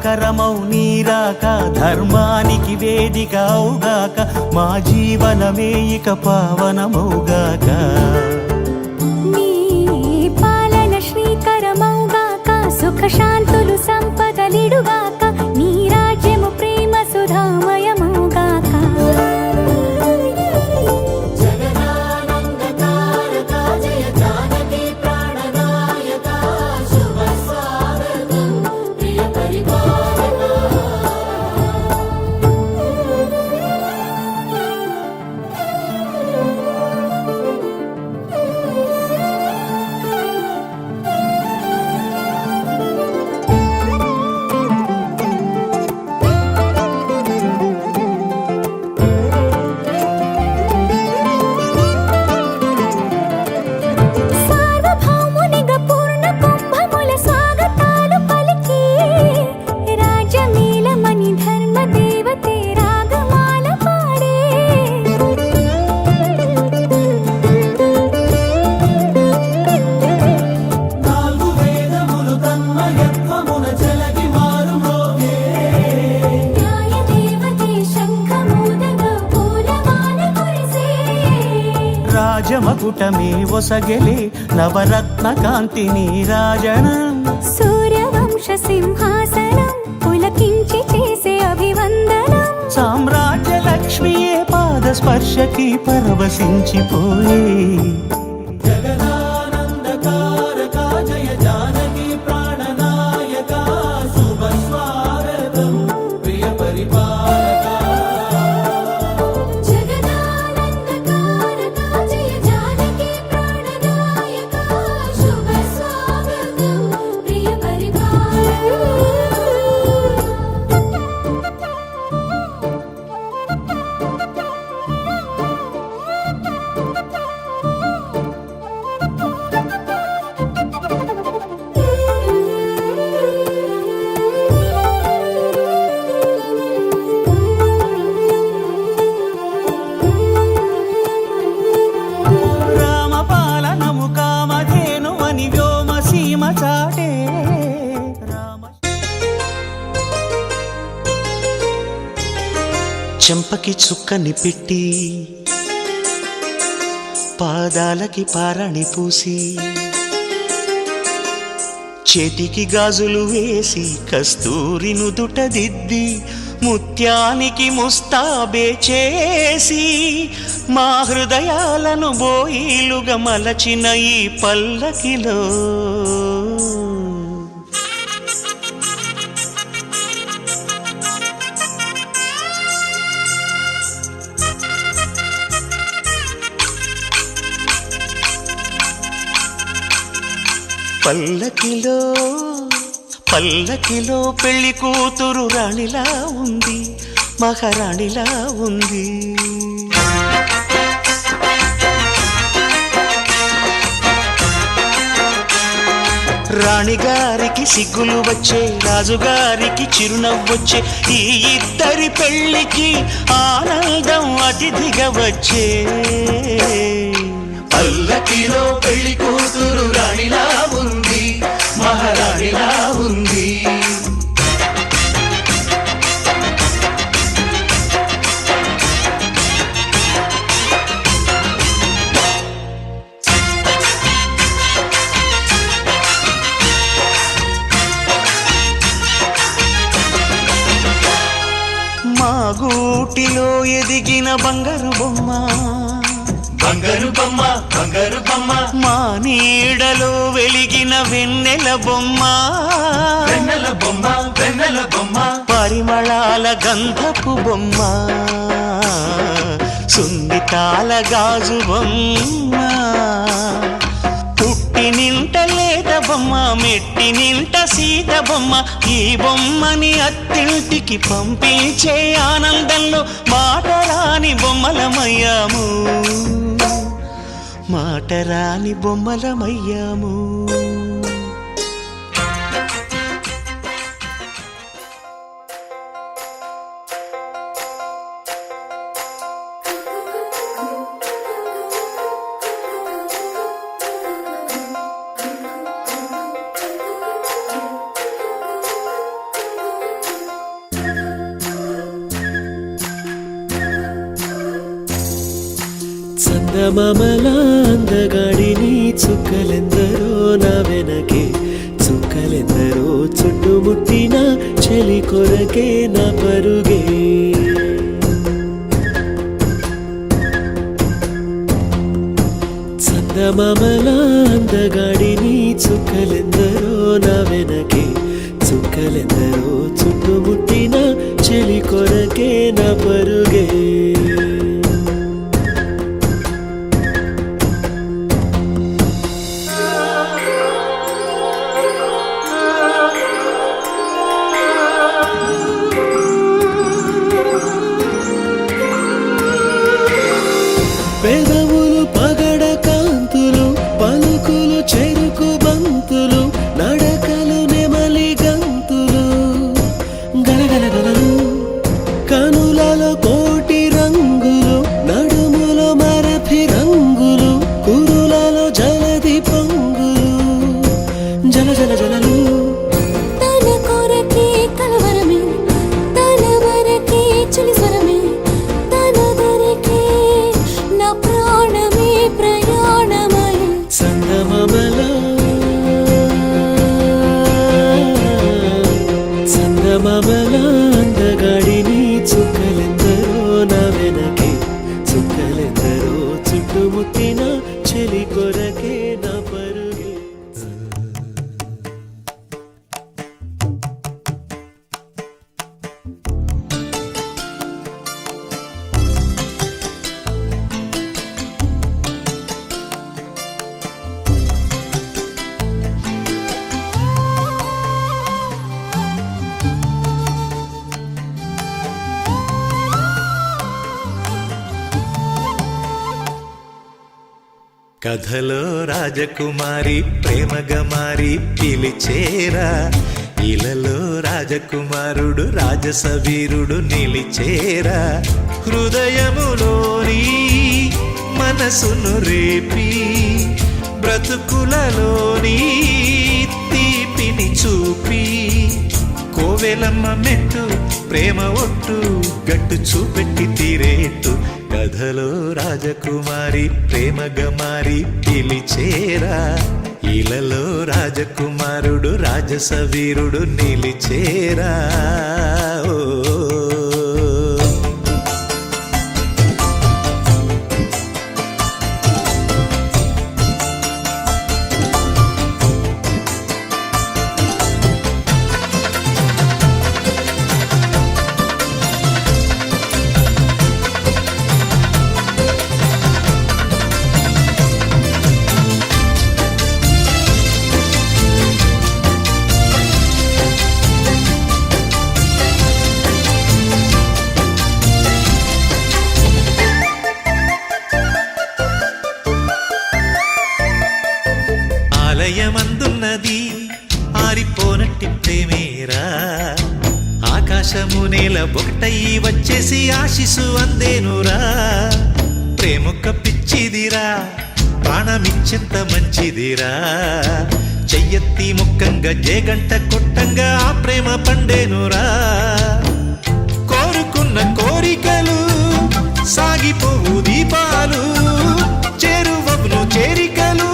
మంగళకరమౌ నీరాక ధర్మానికి వేదిక అవుగాక మా జీవనమే ఇక పావనమౌగాక నీ పాలన శ్రీకరమౌగాక సుఖ శాంతులు సంపదలిడుగాక నీ రాజ్యము ప్రేమ సుధామయమౌగాక రాజమకుటమే ఒసగెలే నవరత్న కాంతి నీరాజనం సూర్యవంశ సింహాసనం పులకించి చేసే అభివందనం సామ్రాజ్య లక్ష్మియే పాద స్పర్శకి పరవశించిపోయే చెంపకి చుక్కని పెట్టి పాదాలకి పారాణి పూసి చేతికి గాజులు వేసి కస్తూరి నుదుట దిద్ది ముత్యానికి ముస్తాబే చేసి మా హృదయాలను బోయిలుగా మలచిన ఈ పల్లకిలో పల్లకిలో పల్లకిలో పెళ్లి కూతురు రాణిలా ఉంది మహారాణిలా ఉంది రాణిగారికి సిగ్గులు వచ్చే రాజుగారికి చిరునవ్వొచ్చే ఈ ఇద్దరి పెళ్లికి ఆనందం అతిథిగా వచ్చే పల్లకిలో పెళ్లి కూతురు రాణిలా ఉంది మహారాణిలా ఉంది మా గూటిలో ఎదిగిన బంగారు బొమ్మ బంగారు బొమ్మ బంగారు బొమ్మ మా నీడలో వెలిగిన వెన్నెల బొమ్మ వెన్నెల బొమ్మ వెన్నెల బొమ్మ పరిమళాల గంధపు బొమ్మ సున్నితాల గాజు బొమ్మ పుట్టి నింట లేత బొమ్మ మెట్టి నింట సీత బొమ్మ ఈ బొమ్మని అత్తింటికి పంపించే ఆనందంలో మాటరాని బొమ్మలమయ్యాము మాటరాని బొమ్మలమయ్యాము చందమామల అందగాడిని చుక్కలెందరో నా వెనకే చుక్కలెందరో చుట్టుముట్టిన చెలి కొరకే నా పరుగే చందమామల అందగాడిని చుక్కలెందరో నా వెనకే చుక్కలెందరో చుట్టుముట్టిన చెలి కొరకే నా పరుగే పెదవులు పగడ కాంతులు పలుకులు చెరుకు బంతులు నడకలు నెమలి గంతులు గలగలగలలు కనులలో కోటి రంగులు నడుములో మరఫి రంగులు కురులలో జలది పొంగులు జల జల జలలు తన కొరకే కలవరమే తన వరకే చెలి స్వరమే తన దరికే నా ప్రాణమే ప్రయాణమై చందమామల చందమామల అందగాడిని చుక్కలెందరో నా వెనకే చుక్కలెందరో చుట్టుముట్టిన చెలి కొరకే నా పరుగే కథలో రాజకుమారి ప్రేమగా మారి పిలిచేరా ఇలలో రాజకుమారుడు రాజసవీరుడు నిలిచేరా హృదయములోని మనసును రేపి బ్రతుకులలోని తీపిని చూపి కోవెలమ్మ మెట్టు ప్రేమ ఒట్టు గట్టు చూపెట్టి తీరేట్టు కథలో రాజకుమారి ప్రేమగా మారి పిలిచేరా ఇలలో రాజకుమారుడు రాజసవీరుడు నిలిచేరా ఓ ఆలయమందున్నది ఆరిపోనట్టి ప్రేమేరా ఆకాశము నేల ఒకటయి వచ్చేసి ఆశిసు అందేనురా ప్రేమొక్క పిచ్చిదిరా ప్రాణమిచ్చెంత మంచిదిరా చెయ్యెత్తి ముక్కంగా జేగంట కొట్టంగా ఆ ప్రేమ పండేనురా కోరుకున్న కోరికలు సాగిపోవు దీపాలు చేరువవును చేరికలు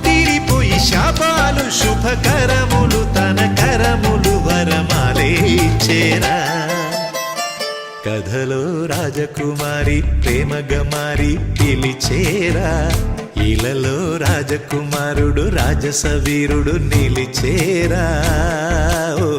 తీరిపోయి శాపాలు శుభకరములు తన కరములు వరమాలే చేరా కథలో రాజకుమారి ప్రేమగా మారి పిలిచేరా ఇలలో రాజకుమారుడు రాజసవీరుడు నిలిచేరా ఓ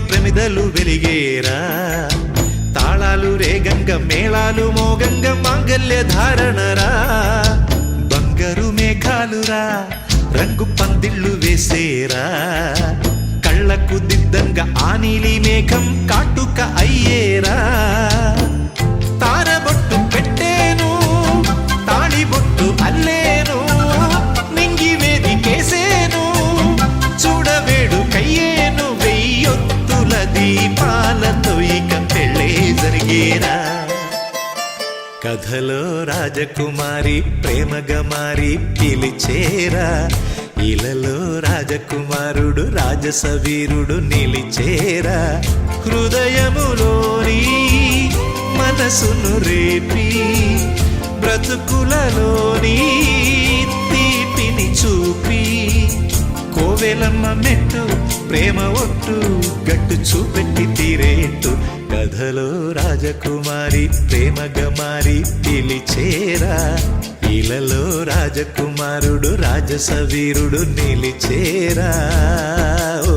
ప్రమిదలు వెలిగేరా తాళాలు రేగంగ మేళాలు మోగంగ మాంగల్య ధారణరా బంగారు మేఘాలురా రంగు పందిళ్ళు వేసేరా కళ్ళకు దిద్దంగా ఆ నీలి మేఘం కాటుక అయ్యేరా తారబొట్టు పెట్టేను తాళిబొట్టు అల్లేను నింగి వేదికేసేను చూడవేడు కయ్యేను వెయ్యొత్తుల దీపాలతో ఇక పెళ్ళే జరిగేరా కథలో రాజకుమారి ప్రేమగా మారి పిలిచేరా ఇలలో రాజకుమారుడు రాజసవీరుడు నిలిచేరా హృదయములోని మనసును రేపి బ్రతుకులలోని తీపిని చూపి కోవెలమ్మ మెట్టు ప్రేమ ఒట్టు గట్టు చూపెట్టి తీరేట్టు కథలో రాజకుమారి ప్రేమగా మారి పిలిచేరా ఇలలో రాజకుమారుడు రాజసవీరుడు నిలిచేరా ఓ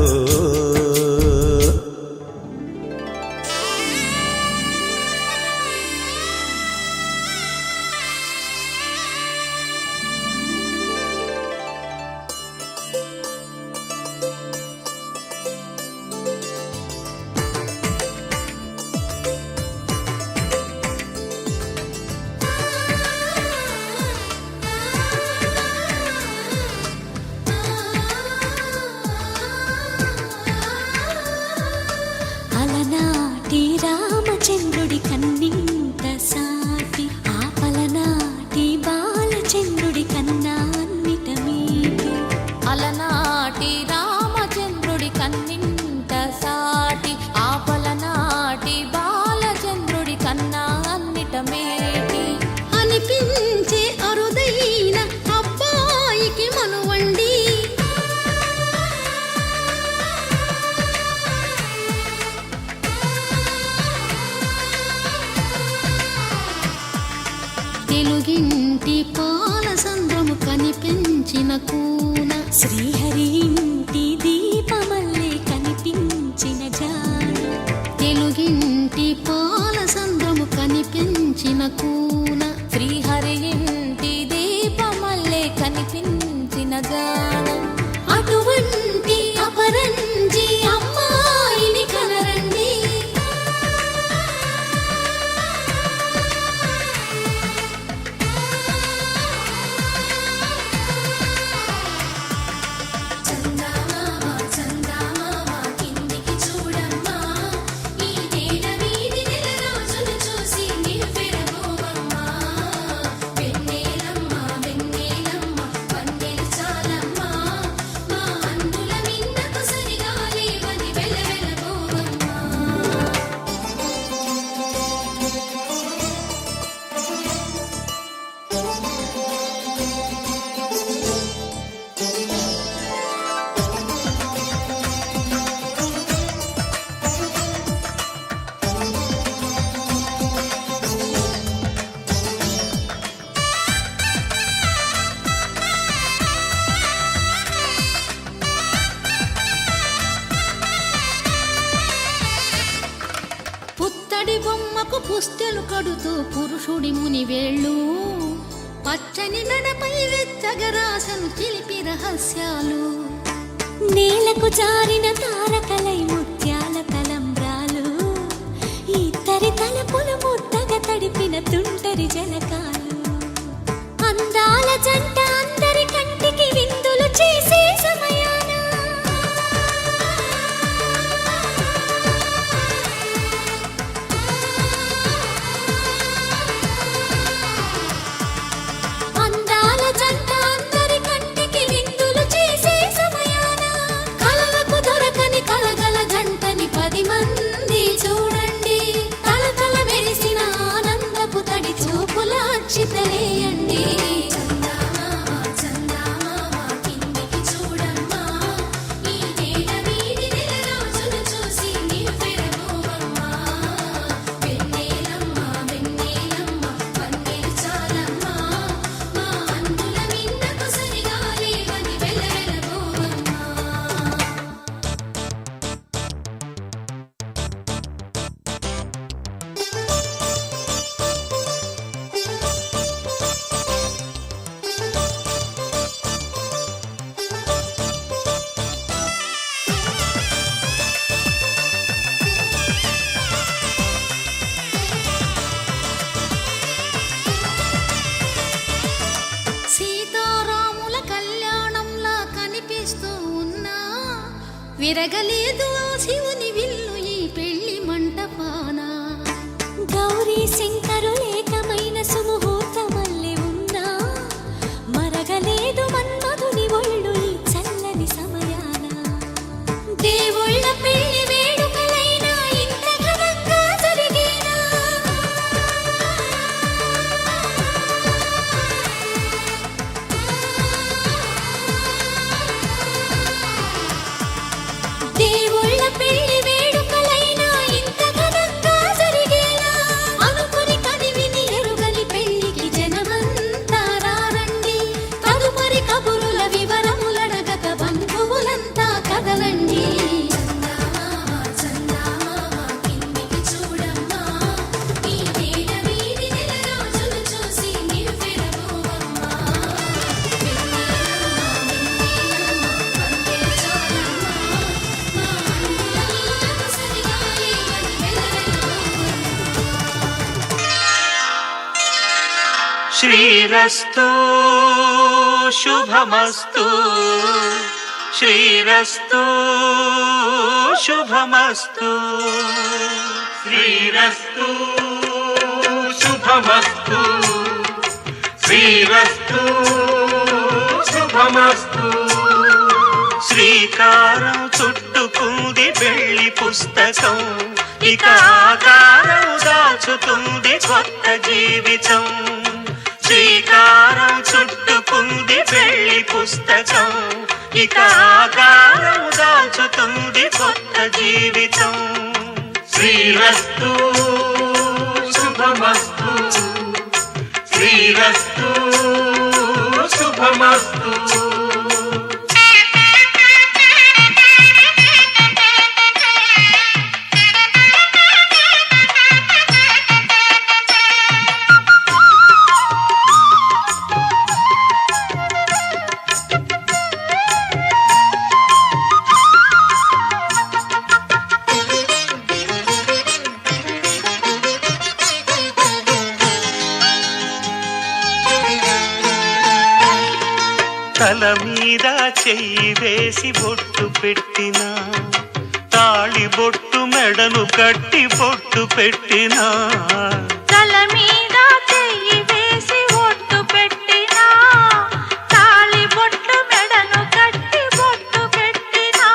అలనాటి రామచంద్రుడి కన్నింత సాటి ఆపలనాటి బాలచంద్రుడి కన్నా అన్నిట మీటి అలనాటి రామచంద్రుడి కన్నింత సాటి ఆపలనాటి బాలచంద్రుడి కన్నా అన్నిట మేటి అనిపించే అరుదైన అబ్బాయికి మనువండి తెలుగింటి పాల సంద్రము కనిపించిన కూన శ్రీహరి ఇంటి దీపమల్లే కనిపించిన జాన తెలుగింటి పాల సంద్రము కనిపించిన కూన శ్రీహరి ఇంటి దీపమల్లే కనిపించిన జాన అటువంటి అపరంజి అమ్మాయిని కనరండి పుత్తడి బొమ్మకు పుస్తెలు కడుతూ పురుషుడి ముని వేళ్ళు పచ్చని నడపై వెచ్చగరాసను చిలిపి రహస్యాలు నేలకు జారిన తారకలై ముత్యాల తలంబ్రాలు ఇద్దరి తలపులు ముద్దగా తడిపిన తుంటరి జలకాలు అందాల జంట అందరి కంటికి విందులు చేసే సమయాన అందాల జంట అందరి కంటికి విందులు చేసే సమయాన కలలకు దొరకని కలగల జంట మెరగలేదు ఆ శివుని విల్లు ఈ పెళ్లి మంటపాన. గౌరీ శంకరు ఏకమైన సుముహూర్తమల్లె ఉన్నా మరగలేదు మన్మధుని ఒళ్ళు ఈ చల్లని సమయాన. దేవుళ్ళ పెళ్లి వేడుకలైనా ఇంత ఘనంగా జరిగేనా? దేవుళ్ళ పెళ్లి వేడుకలైనా ఇంత ఘనంగా జరిగేనా? అనుకుని కనివిని ఎరుగని పెళ్లికి జనమంతా రారండి. తదుపరి కబురుల వివరములడగక బంధువులంతా కదలండి. చందమామ చందమామ కిందికి చూడమ్మా, ఈ వేళ వీధి నెలరాజులు చూసి నివ్వెరపోవమ్మా. శ్రీరస్తు శుభమస్తు, శ్రీరస్తు శుభమస్తు, శ్రీరస్తు శుభమస్తు, శ్రీరస్తు శుభమస్తు. శ్రీకారం చుట్టుకుంది పెళ్లి పుస్తకం, ఇక ఆకారం దాచుతుంది కొత్త జీవితం. శ్రీకారం చుట్టుకుంది పెళ్లి పుస్తకం, ఇక ఆకారం దాచుతుంది కొత్త జీవితం. శ్రీరస్తు శుభమస్తు, శ్రీరస్తు శుభమస్తు. తల మీద చెయ్యి వేసి బొట్టు పెట్టినా, తాళి బొట్టు మెడను కట్టి బొట్టు పెట్టినా. తల మీద చెయ్యి వేసి ఒట్టు పెట్టినా, తాళి బొట్టు మెడను కట్టి బొట్టు పెట్టినా.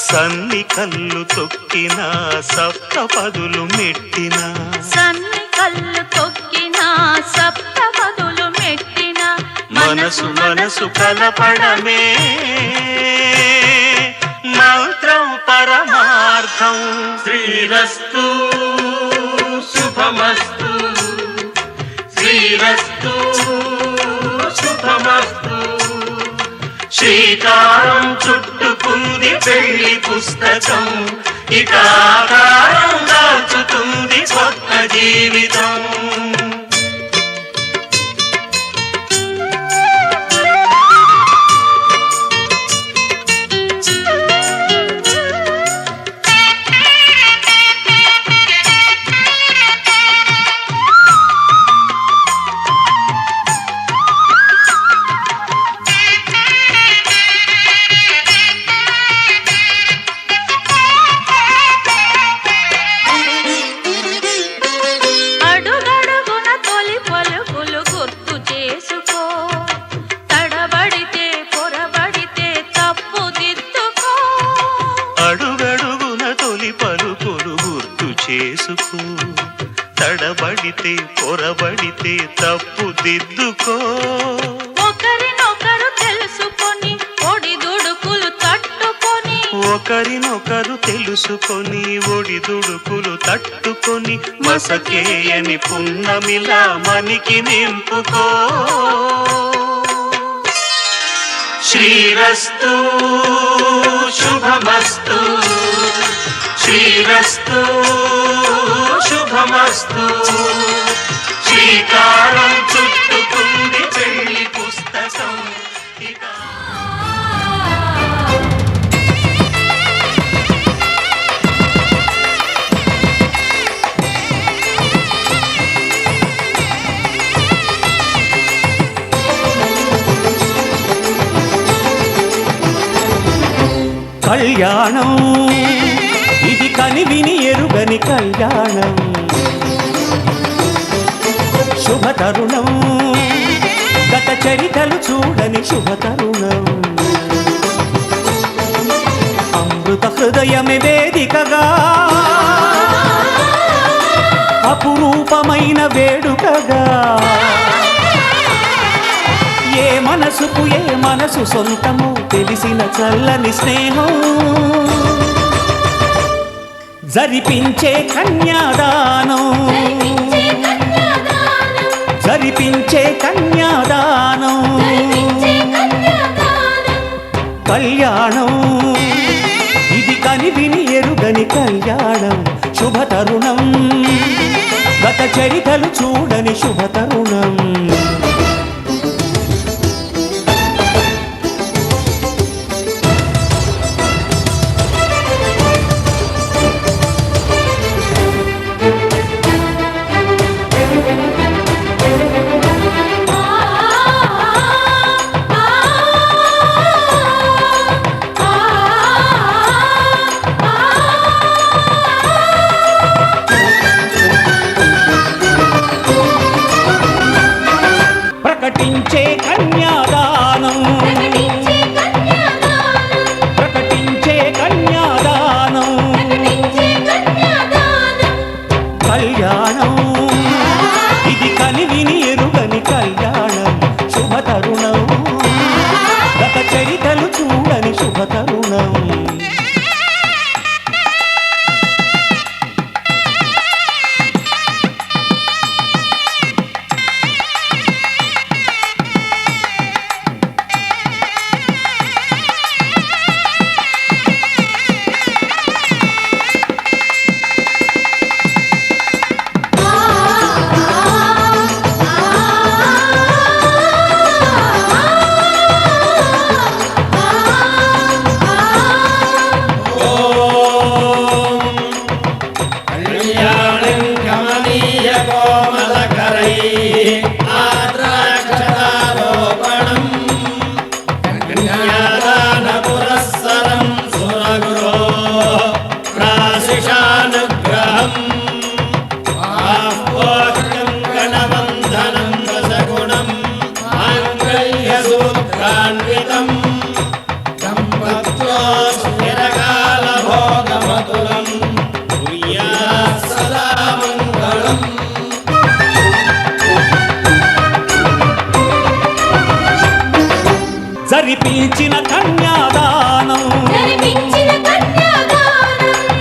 సన్ని కళ్ళు తొక్కినా, సప్తపదులు మెట్టినా, సన్ని కళ్ళు తొక్కినా, సప్తపదులు మెట్టినా. మనసు మనసు కలపడమే మంత్రం పరమార్థం. శ్రీరస్తు శుభమస్తు, శ్రీరస్తు శుభమస్తు. శ్రీకారం చుట్టుకుంది పెళ్లి పుస్తకం, ఇక ఆకారం దాచుతుంది కొత్త జీవితం. అడుగడుగున తొలి పలుకులు గుర్తు చేసుకో, తడబడితే పొరబడితే తప్పు దిద్దుకో. అడుగడుగున తొలి పలుకులు గుర్తు చేసుకో, తడబడితే పొరబడితే తప్పు దిద్దుకో. ఒకరినొకరు తెలుసుకొని ఒడిదుడుకులు తట్టుకొని, ఒకరినొకరు తెలుసుకొని ఒడిదుడుకులు తట్టుకొని, మసకేయని పున్నమిలా మనికి నింపుకో. శ్రీరస్తు శుభమస్తు, శ్రీరస్తు శుభమస్తు. శ్రీకారం చుట్టుకుంది పెళ్లి పుస్తకం, ఇక కళ్యాణం ఇది కనివిని ఎరుగని కళ్యాణం శుభతరుణం గత చరితలు చూడని శుభతరుణం అమృత హృదయమే వేదికగా అపురూపమైన వేడుకగా ఏ మనసుకు ఏ మనసు సొంతము తెలిసిన చల్లని స్నేహం జరిపించే కన్యాదానం జరిపించే కన్యాదానం కళ్యాణం ఇది కనివిని ఎరుగని కళ్యాణం శుభతరుణం గత చరితలు చూడని శుభతరుణం ప్రకటించే కన్యాదానం ప్రకటించే కన్యాదానం కళ్యాణం ఇది కనివిని ఎరుగని కళ్యాణం శుభతరుణం గత చరితలు చూడని శుభతరుణం జరిపించిన కన్యాదానం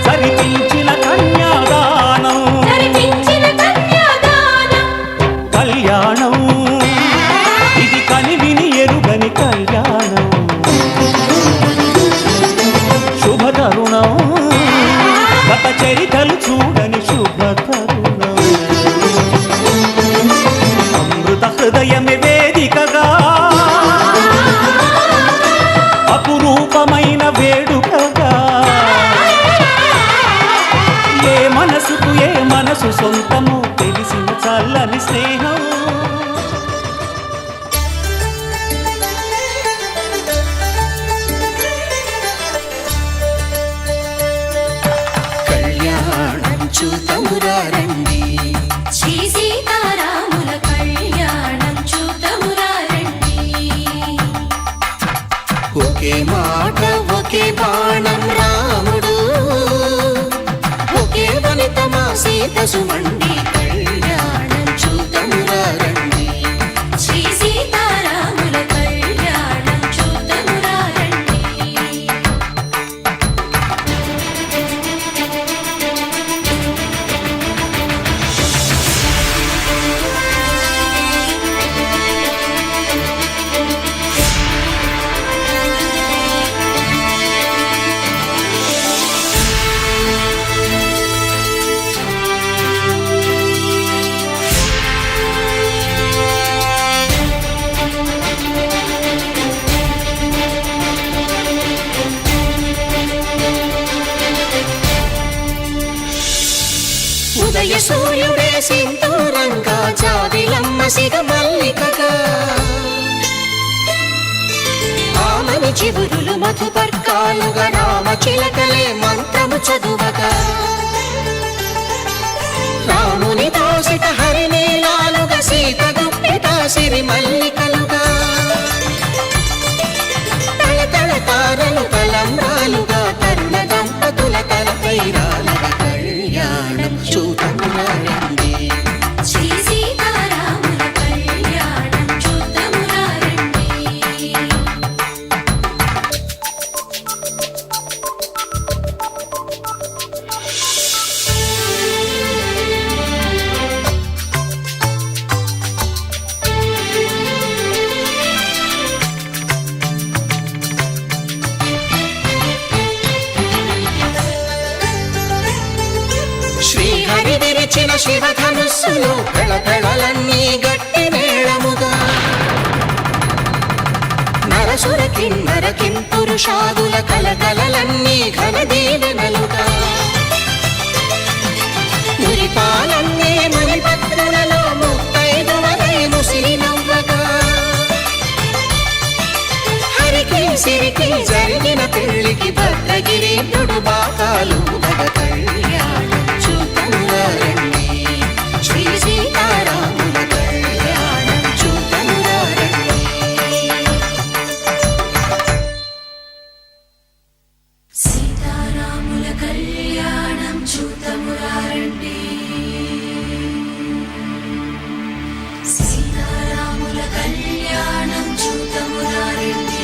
జరిపించిన కన్యాదానం కళ్యాణం ఇది కనివిని ఎరుగని కళ్యాణం శుభతరుణం గత చరితలు చూడని శుభతరుణం అమృత హృదయమే వేదికగా అపురూపమైన వేడుకగా ఏ మనసుకు ఏ మనసు సొంతము తెలిసిన చల్లని స్నేహం కళ్యాణం చూతమురా రండి శ్రీ సీతారాముల కళ్యాణం చూతమురా రండి ఒకే మాట ఒకే బాణం రాముడు ఒకే వనిత మా సీత సుమండి కళ్యాణం చూతమురా రండి శ్రీ సీతారాముల కళ్యాణం చూతమురా రండి ఉదయ సూర్యుడే సింధూరంగా జాబిలమ్మ సిగ మల్లికగా ఆమని చివురులు మధుపర్కాలుగా రామ చిలకలే మంత్రము చదువగా రాముని దోసిట హరినీలాలుగా సీత గుప్పిట సిరి మల్లికలుగా తలతల తారలు తలంబ్రాలుగా తరుణ దంపతుల తలపైరాలుగా కళ్యాణం చూతములారండి శ్రీ సీతారాముల కళ్యాణం చూద్దామురా రండి. శ్రీహరి విరిచిన శివధనుస్సులు పెళపెళలన్నీ గట్టి మేళముగా నరసుర కిన్నర కింపురుషాదుల కలకలలన్నీ ఘన దీవెనలుగా మురిపాలన్నీ మణిపత్రులలో ముత్తైదువలై ముసిరి నవ్వగా హరికి సిరికి జరిగిన పెళ్లికి భద్రగిరీంద్రుడు బాకాలు భగ కళ్యాణం చూతమురా రండి శ్రీ సీతారాముల కళ్యాణం చూతమురా రండి సీతారాముల కళ్యాణం చూద్దామురా రండి. సీతారాముల కళ్యాణం చూద్దామురా రండి.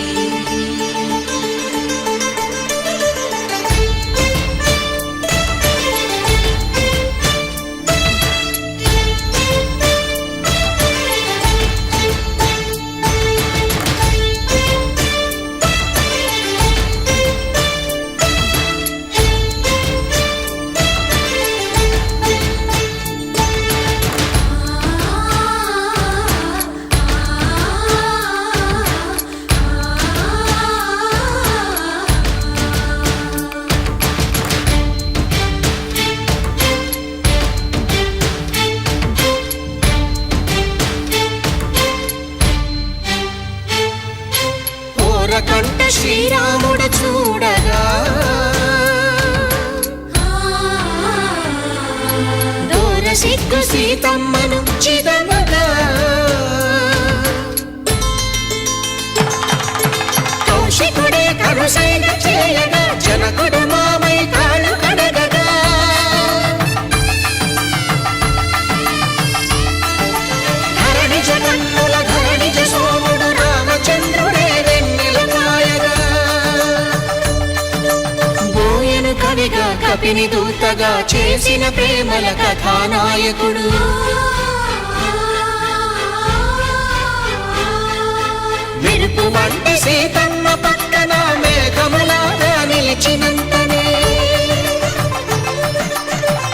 ఓరకంట శ్రీరాముడు చూడగా దూర సిగ్గు సీతమ్మను చిదమగా కౌశికుడే కరుసైన చేయగా జనకుడు మామై కాళ్ళు కడగగా ధరణి జగన్నుల ధరణిజ సోముడు రామచంద్రుడే వెన్నెల కాయగా బోయను కవిగా కపిని దూతగా చేసిన ప్రేమల కథానాయకుడు మెరుపు వంటి సీతమ్మ పక్కన మేఘములాగా నిలిచినంతనే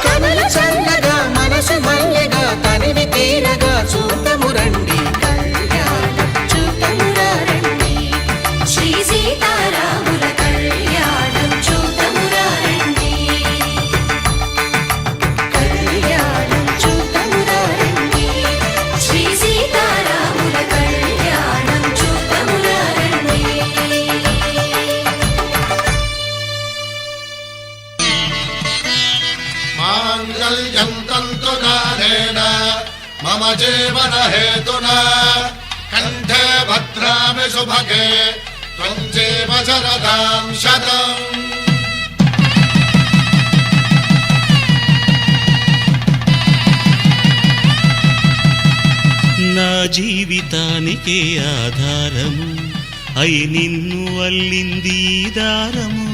కనుల చల్లగా మనసు మల్లెగా తనివి తీరగా చూతము రండి కళ్యాణం చూతమురా రండి శ్రీ సీతారాముల కళ్యాణం చూద్దామురా రండి. కళ్యాణం చూతమురా రండి శ్రీ సీతారాముల కళ్యాణం చూద్దామురా రండి. మాంగళ్యం తంతునానేన మమ జీవన హేతునా కంఠే భద్రామి శుభగే త్వం జీవ శరదాం శతం. నా జీవితానికే ఆధారము అయి నిన్ను అల్లింది ఈ దారము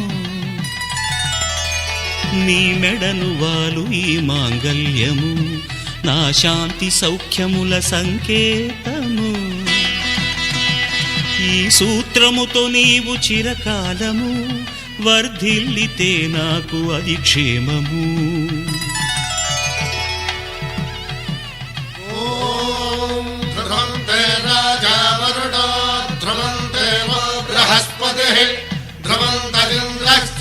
నీ మెడను వాలు ఈ మాంగల్యము నా శాంతి సౌఖ్యముల సంకేతము ఈ సూత్రముతో నీవు చిరకాలము వర్ధిల్లితే నాకు అది క్షేమము ఓం ధ్రువంతే రాజా వరుడో ధ్రువంతే వో బృహస్పతిః ధ్రువంతరింద్రశ్చాగ్రశ్చ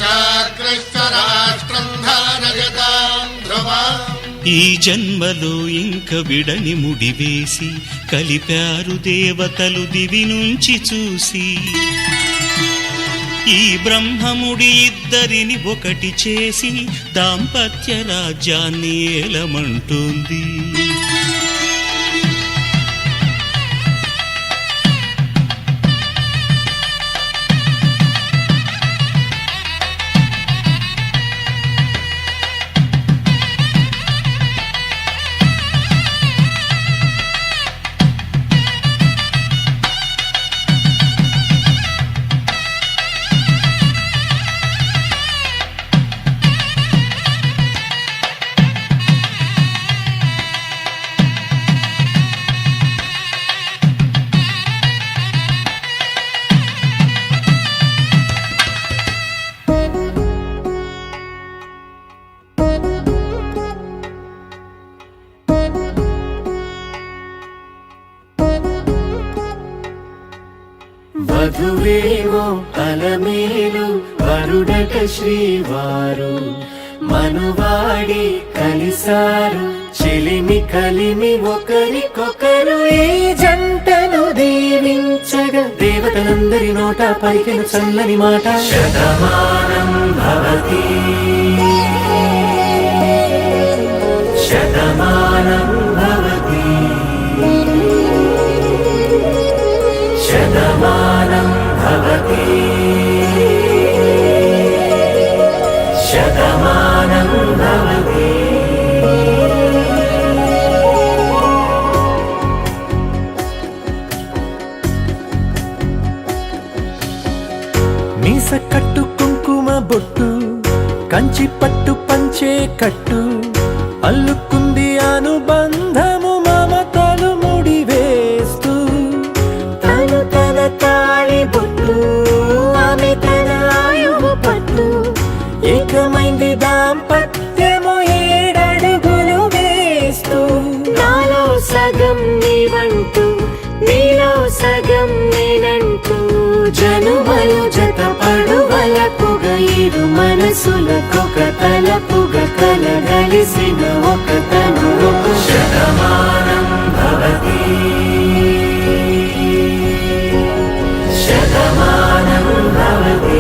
రాష్ట్రం ధారయతాం ధ్రువం. ఈ జన్మలో ఇంక విడని ముడివేసి కలిపారు దేవతలు దివి నుంచి చూసి ఈ బ్రహ్మముడి ఇద్దరిని ఒకటి చేసి దాంపత్య రాజ్యాన్ని ఏలమంటుంది. వధువేమో అలమేలు వరుడట శ్రీవారు మనువాడి కలిసారు చెలిమి కలిమి ఒకరికొకరు ఈ జంటను దీవించగా దేవతలందరి నోట పలికెను చల్లని మాట శతమానం భవతి శతమానం భవతి శతమానం భవతి శతమానం భవతి. మీస కట్టు కుంకుమ బొట్టు కంచి పట్టు పంచే కట్టు అల్లుకుంది అనుబంధము మమతలు ముడివేస్తూ తను తన తాళి బొట్టు ఆమె తన ఆయువు పట్టు ఏకమైంది దాంపత్యము 7 అడుగులు వేస్తూ నాలో సగం నీవంటూ నీలో సగం నేనంటూ జనుమలు జత పడువలకుగ ఇరు మనసులకొక తలపుగ కలగలిసిన ఒక తను శతమానం భవతి శతమానం భవతి.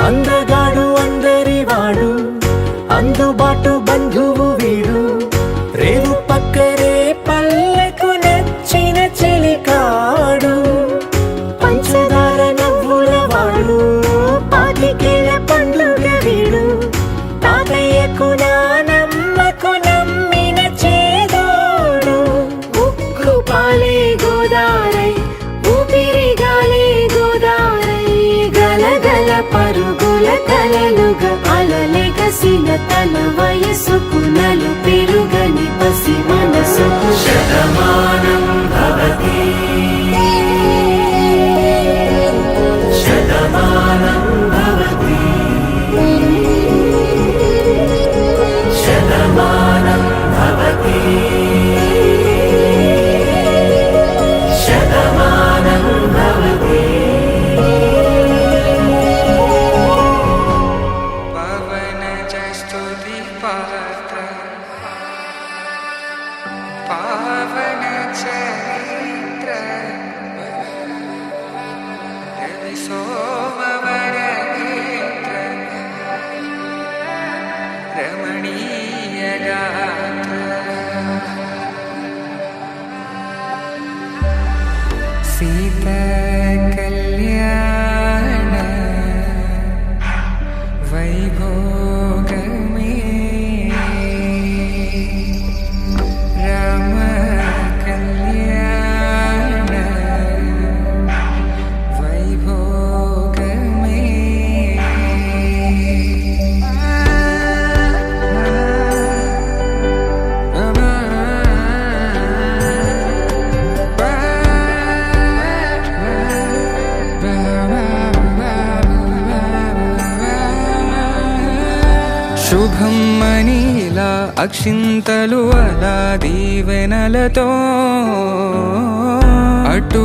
అందగాడు అందరివాడు అందుబాటు బంధువు వీడు రేవు పక్కరే పల్లెకు నచ్చిన చెలికాడు పంచదార నవ్వుల వాడు పాతికేల పండుగ వీడు తాతయ్యకు నానమ్మకు నమ్మిన చేదోడు ఉక్కు పాలే గోదారై ఊపిరి గాలే గోదారై గలగల పరుగుల కలలుగా అలలెగసిన తన వయసుకు నలు పెరుగని పసి మనసుకు శతమానం భవతి శతమానం భవతి శతమానం భవతి శతమానం భవతి. పవన స్తుతి పాత్ర పావన చరిత్ర రవి సోమవర నేత్ర రమణీయ గాత్ర సీత కళ్యాణ వైభోగమే రామ కళ్యాణ వైభోగమే అక్షింతలు అలా దీవెనలతో అటు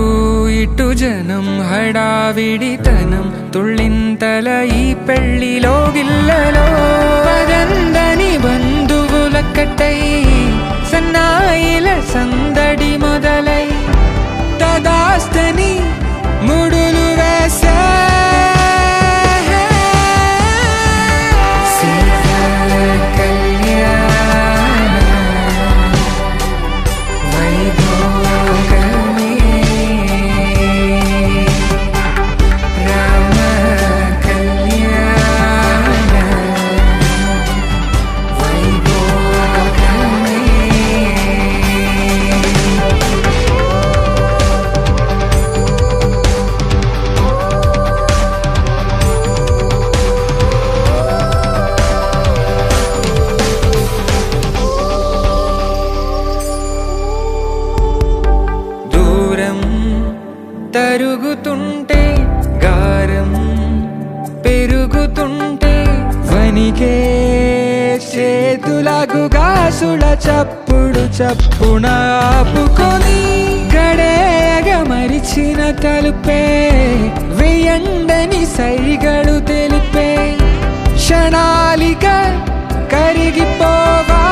ఇటు జనం హడావిడితనం తుళ్ళింతల ఈ పెళ్లిలో గిల్లలో పదందని బంధువులక్కటై సన్నాయిల సందడి మొదలై తదాస్తని ముడులు వేసే తరుగుతుంటే గారం పెరుగుతుంటే వనికే చేతులకు గాసుల చప్పుడు చప్పున ఆపుకొని గడేగ మరిచిన తలుపే వేయండని సైగడు తెలిపే క్షణాలిక కరిగిపోవా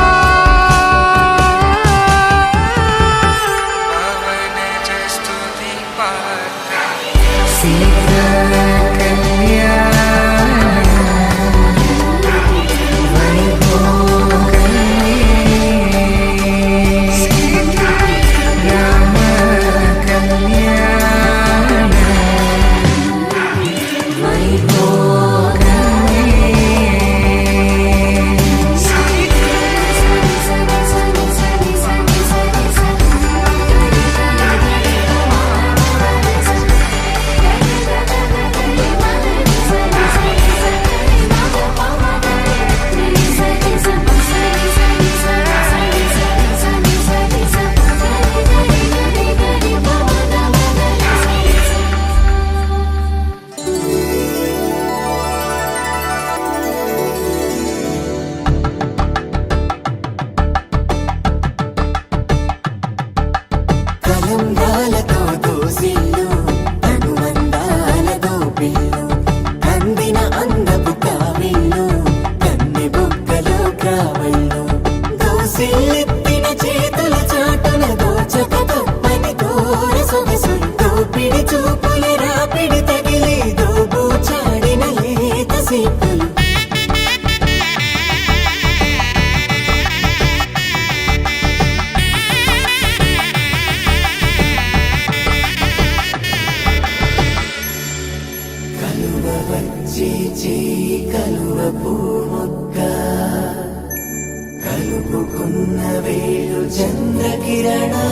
కలుపుకున్న వేళు చంద్రకిరణాలు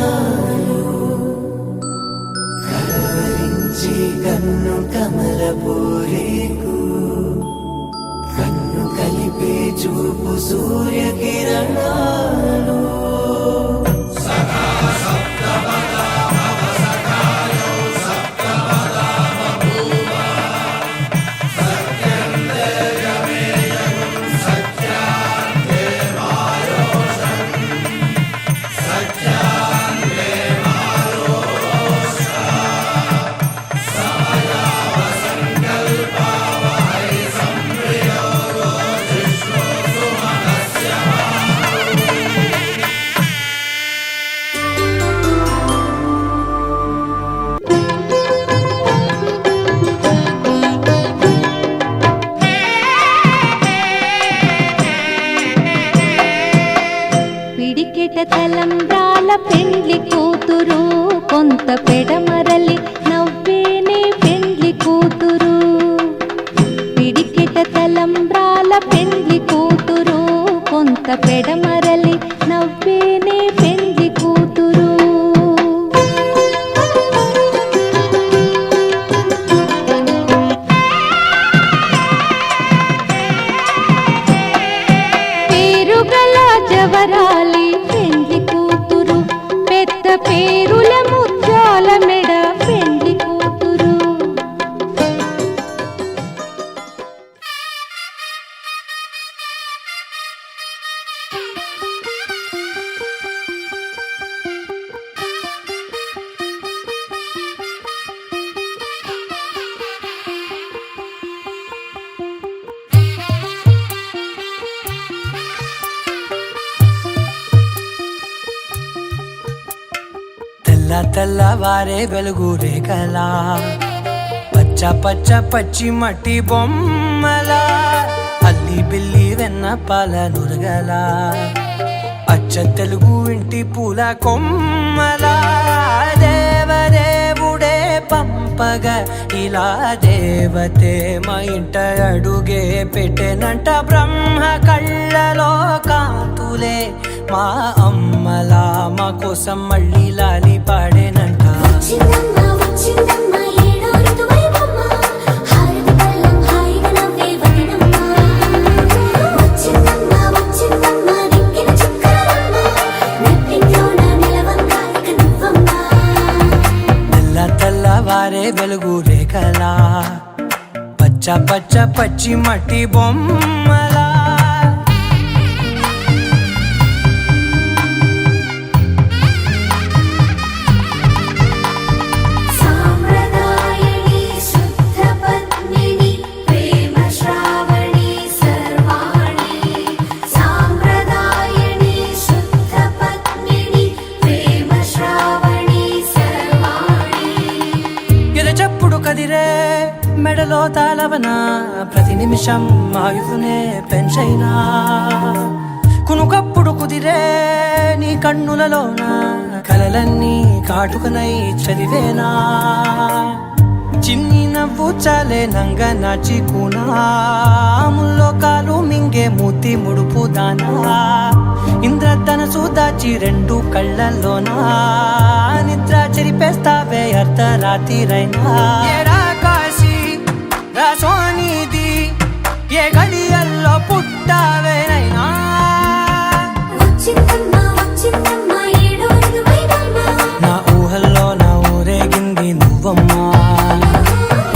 కలవరించి కన్ను కమలపూరేకు కన్ను కలిపే చూపు సూర్యకిరణాలు తలంబ్రాల పెండ్లి కూతురు కొంత పెడమరలి నవ్వేనే పెండ్లి కూతురు పిడికిట తలంబ్రాల పెండ్లి కూతురు కొంత పెడమరలి నవ్వేనే పెండ్లి కూతురు పేరుగల జవరాలి పెండ్లి కూతురు పెద్ద పేరుల ముత్యాల మెడ పెండ్లి తెల్లవారే వెలుగు రేఖలా పచ్చ పచ్చ పచ్చి మట్టి బొమ్మలా అల్లి బిల్లి వెన్న పాల నురగలా అచ్చ తెలుగు ఇంటి పూల కొమ్మలా దేవదేవుడే పంపగా ఇలా దేవతే మా ఇంట అడుగే పెట్టెనంట బ్రహ్మ కళ్ళలో కాంతులే మా అమ్మలా మా కోసం మళ్ళీ లాలి పాడేనంట వచ్చిందమ్మ వచ్చిందమ్మ ఏడో ఋతువైవమ్మ హారతి పళ్ళం హాయిగా నవ్వే వదినమ్మ వచ్చిందమ్మ వచ్చిందమ్మ దిక్కిన చుక్కలమ్మ నెట్టింట్లోన నిలవంగా ఇక నువ్వమ్మ తెల్లవారే వెలుగు రేఖలా పచ్చ పచ్చ పచ్చి మట్టి బొమ్మలా సాంప్రదాయని శుద్ధ పద్మిని ప్రేమ శ్రావణి సర్వాణి సాంప్రదాయని శుద్ధ పద్మిని ప్రేమ శ్రావణి సర్వాణి ఎరచప్పుడు కదిరే మెడలో తాళవన ప్రతి నిమిషం ఆయుధునే పెంచైనా కునుకప్పుడు కుదిరే నీ కన్నులలోన కలలన్నీ కాటుకనై చదివేనా చిన్ని నవ్వు చాలే నంగ నాచి కూనాముల్లో కాలు మింగే మూతి ముడుపు దానా ఇంద్రధనసు దాచి రెండు కళ్ళల్లోనా నిద్ర చెరిపేస్తావే అర్ధరాత్రిరైనా ఏరా కాశీ రా సోనిది ఏ గడియల్లో పుట్టావేనైనా వచ్చిందమ్మ వచ్చిందమ్మ ఏడో ఋతువైవమ్మ నా ఊహల్లో నా ఊరేగింది నువ్వమ్మా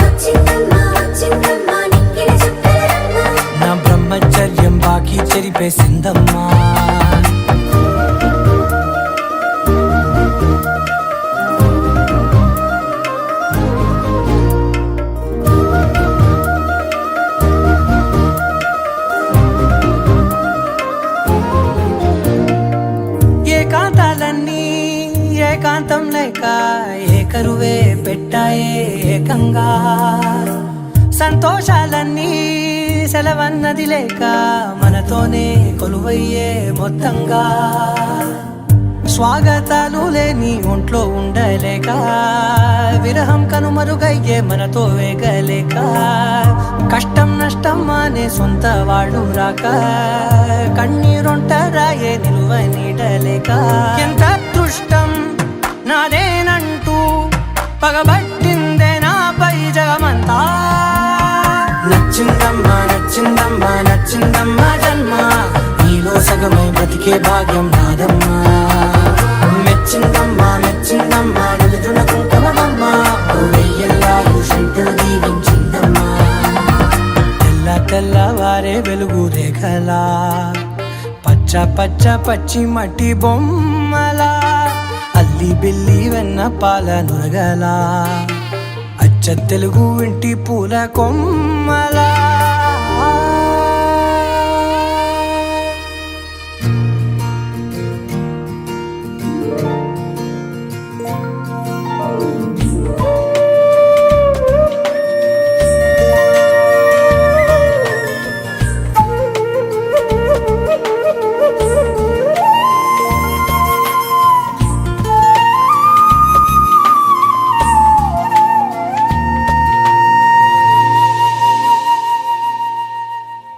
వచ్చిందమ్మ వచ్చిందమ్మ నిక్కిన చుక్కలమ్మ నా బ్రహ్మచర్యం బాకీ చెరిపేసిందమ్మా ఏకాంతాలన్నీ ఏకాంతం లేక ఏకరువే పెట్టాయే ఏకంగా సంతోషాలన్నీ సెలవన్నది లేక మనతోనే కొలువయ్యే మొత్తంగా స్వాగతాలు లేని ఒంట్లో ఉండలేక విరహం కనుమరుగయ్యే మనతో వేగలేక కష్టం నష్టం అనే సొంత వాళ్ళు రాక కన్నీరొంటరాయే నిలువ నీడలేక ఎంత అదృష్టం నాదేనంటూ పగబట్టిందే నాపై జగమంతా నచ్చిందమ్మా నచ్చిందమ్మా నచ్చిందమ్మా జన్మ నీలో సగమై బ్రతికే భాగ్యం నాదమ్మా మెచ్చిందమ్మా మెచ్చిందమ్మా నిలుతున్న కుంకుమమ్మా వెయ్యల్లాలు శంకరు దీవించిందమ్మా తెల్లవారే వెలుగు రేఖలా పచ్చ పచ్చ పచ్చి మట్టి బొమ్మలా అల్లి బిల్లి వెన్న పాల నురగలా అచ్చ తెలుగు ఇంటి పూల కొమ్మలా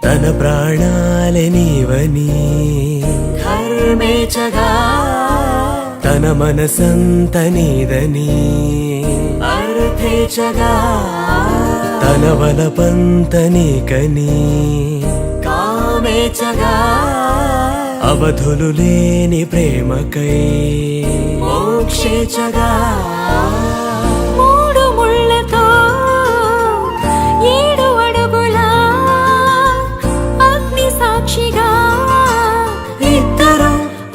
తన ప్రాణాలే నీవని ధర్మేచగా తన మనసంత నీదని అర్థేచగా తన వలపంత నీకని కామేచగా అవధులు లేని ప్రేమకై మోక్షేచగా మూడు ముళ్ళతో 7 అడుగుల అగ్ని సాక్షిగా ఇద్దరు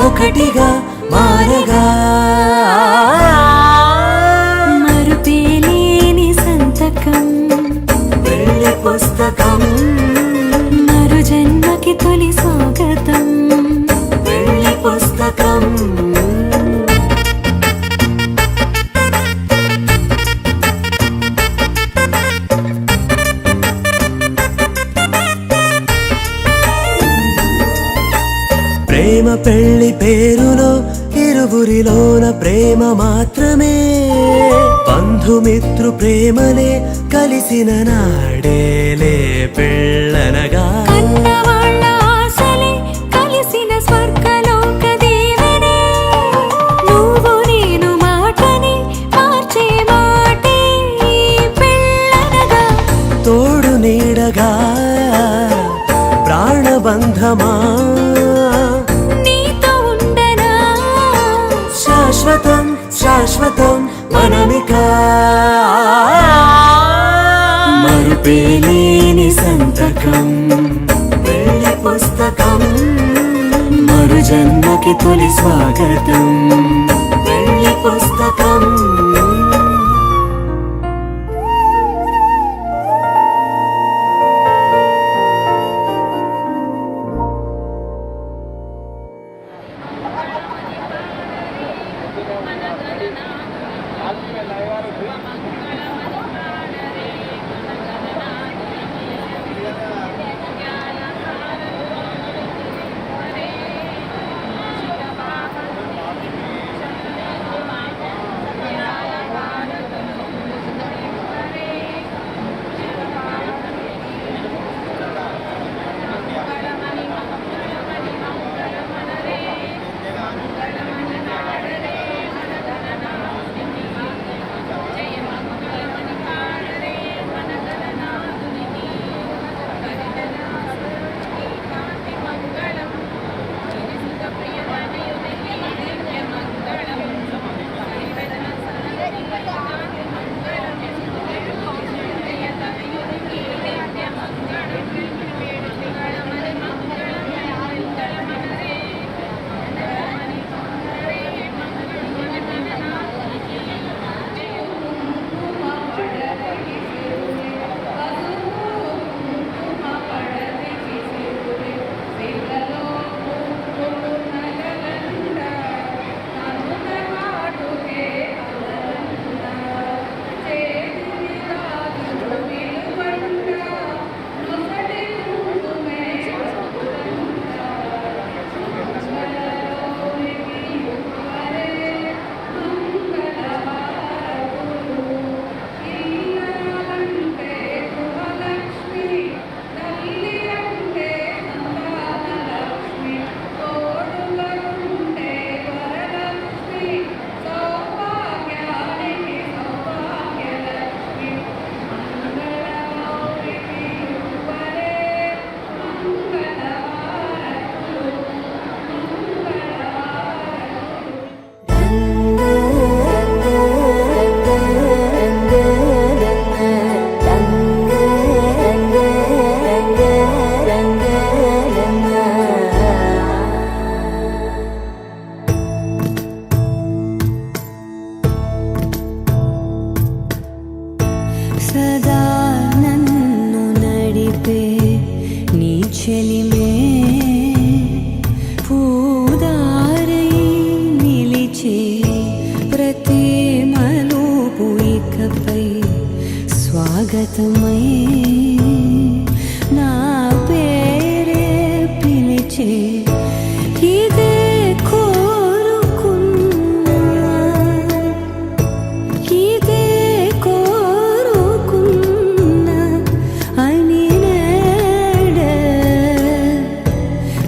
ఒకటిగా మారగా మరుపేలేని సంతకం వెళ్ళి పుస్తకం మరు జన్మకి తొలి స్వాగతం వెళ్ళి పుస్తకం పేరులో ఇరువురిలోన ప్రేమ మాత్రమే బంధుమిత్రు ప్రేమలే కలిసిన నాడేలే పెళ్ళనగా కన్నవాళ్ళ ఆశలే కలిసిన స్వర్గలోక దీవెనే నువ్వు నేను మాటని మార్చే మాటే పెళ్ళనగా తోడు నీడగా ప్రాణబంధమా నీతో ఉండనా శాశ్వతం శాశ్వతం మనమిక మరుపేలేని సంతకం పెళ్లి పుస్తకం మరు జన్మకి తొలి స్వాగతం పెళ్లి పుస్తకం సదా నన్ను నడిపే నీ చెలిమే పూదారై నిలిచే ప్రతి మలుపు ఇకపై స్వాగతమై నా పేరే పిలిచే ఇదే కోరుకున్నా ఇదే కోరుకున్నా అని నేడే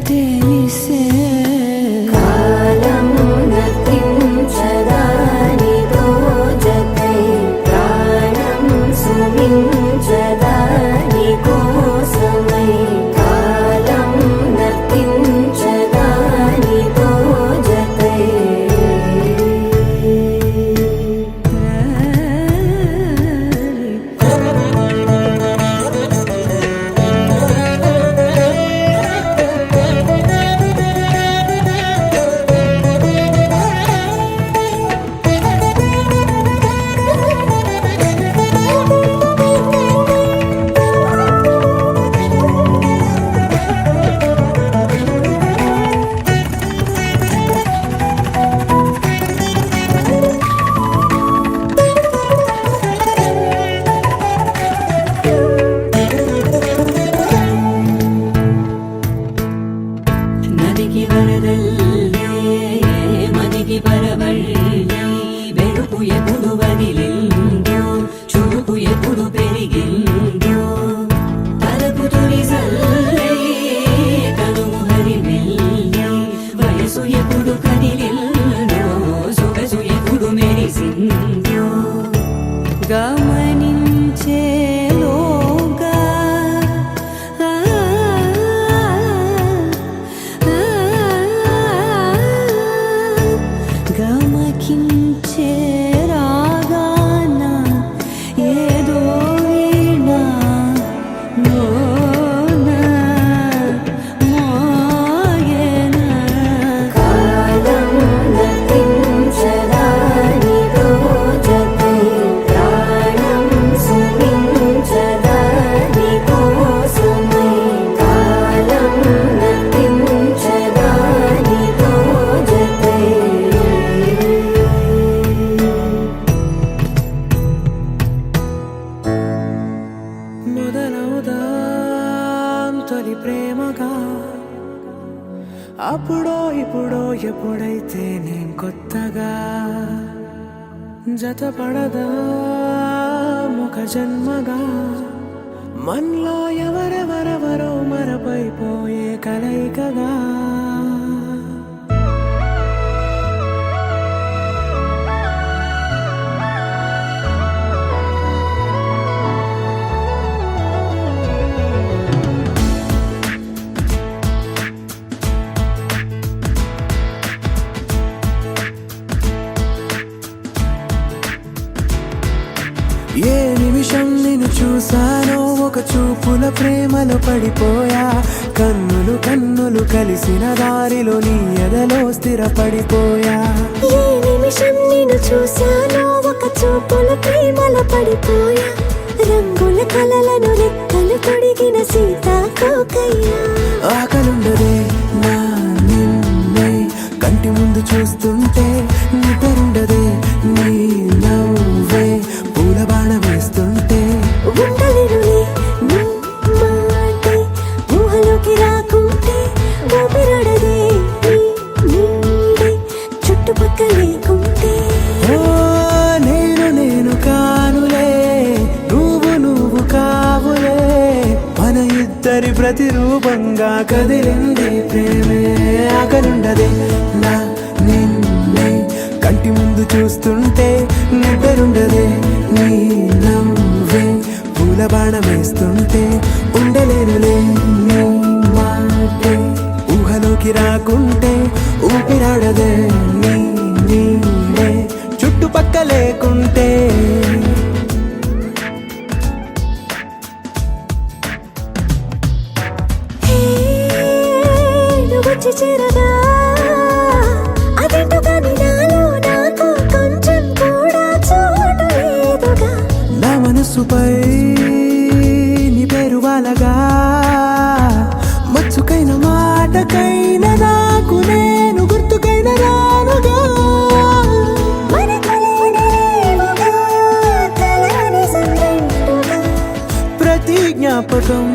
తెలిసే కాలం గతించదాని దోజకై ప్రాణం సుమించదా కౌగిలిలో సొగసు ఎప్పుడు మెరిసిందో గమనించేలోగా గమకించే రాగాన ఏదో వీణ మోన మోయన కాలం నటించదాని రోజై ప్రాణం సుమించదాని కోసమై కాలం నటించదాని రోజై మొదలవుదాం తొలి ప్రేమగా అప్పుడో ఇప్పుడో ఎప్పుడైతే నేను కొత్తగా జతపడదా ఒక జన్మగా మనలో ఎవరెవరెవరో మరపైపోయే కలయికగా ఏ నిమిషం నిన్ను చూసానో ఒక చూపుల ప్రేమలో పడిపోయా కన్నులు కన్నులు కలిసిన దారిలో నీ ఎదలో స్థిరపడిపోయా ఏ నిమిషం నిన్ను చూశానో ఒక చూపుల ప్రేమలో పడిపోయా రంగుల కలలను రెక్కలు తొడిగిన సీతాకోకయ్యా ఆకలుండదే నా నిన్నే కంటి ముందు చూస్తుంటే నిద్రుండదే నీ నవ్వే పూల బాణ వేస్తుంటే ఉండలేనులే నీ మాటే ఊహలోకి రాకుంటే ఊపిరాడదే నీ నీడే చుట్టుపక్కల లేకుంటే ఓ నేను కానులే నువ్వు కావులే మన ఇద్దరి ప్రతిరూపంగా కదిలింది ప్రేమే ఆకలుండదే నా నిన్నే కంటి ముందు చూస్తుంటే నిద్రుండదే నీ నవ్వే పూల బాణ వేస్తుంటే ఉండలేనులే నీ మాటే ఊహలోకి రాకుంటే ఊపిరాడదే నీ నీడే చుట్టుపక్క లేకుంటే హే నువ్వు వచ్చి చేరగా అదేంటో కానీ నాలో నాకు కొంచెం కూడా చోటు లేదుగా నా మనసుపై నీ పేరు వాలగా మచ్చుకైన మాటకైన నాకు నేను గుర్తుకైన రానుగా మన కలనేవుగా కలని సంగంటుగా ప్రతి జ్ఞాపకం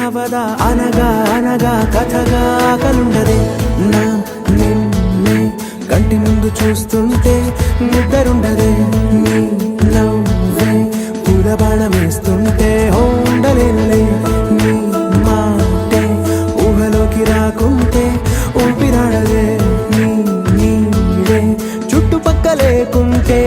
అవదా అనగా అనగా కథగా కలుండదే నా నిన్నే కంటి ముందు చూస్తుంటే నిద్రుండదే నీ నవ్వే పూల బాణ వేస్తుంటే ఉండలేనులే నీ మాటే ఊహలోకి రాకుంటే ఊపిరాడదే నీ నీడే చుట్టుపక్క లేకుంటే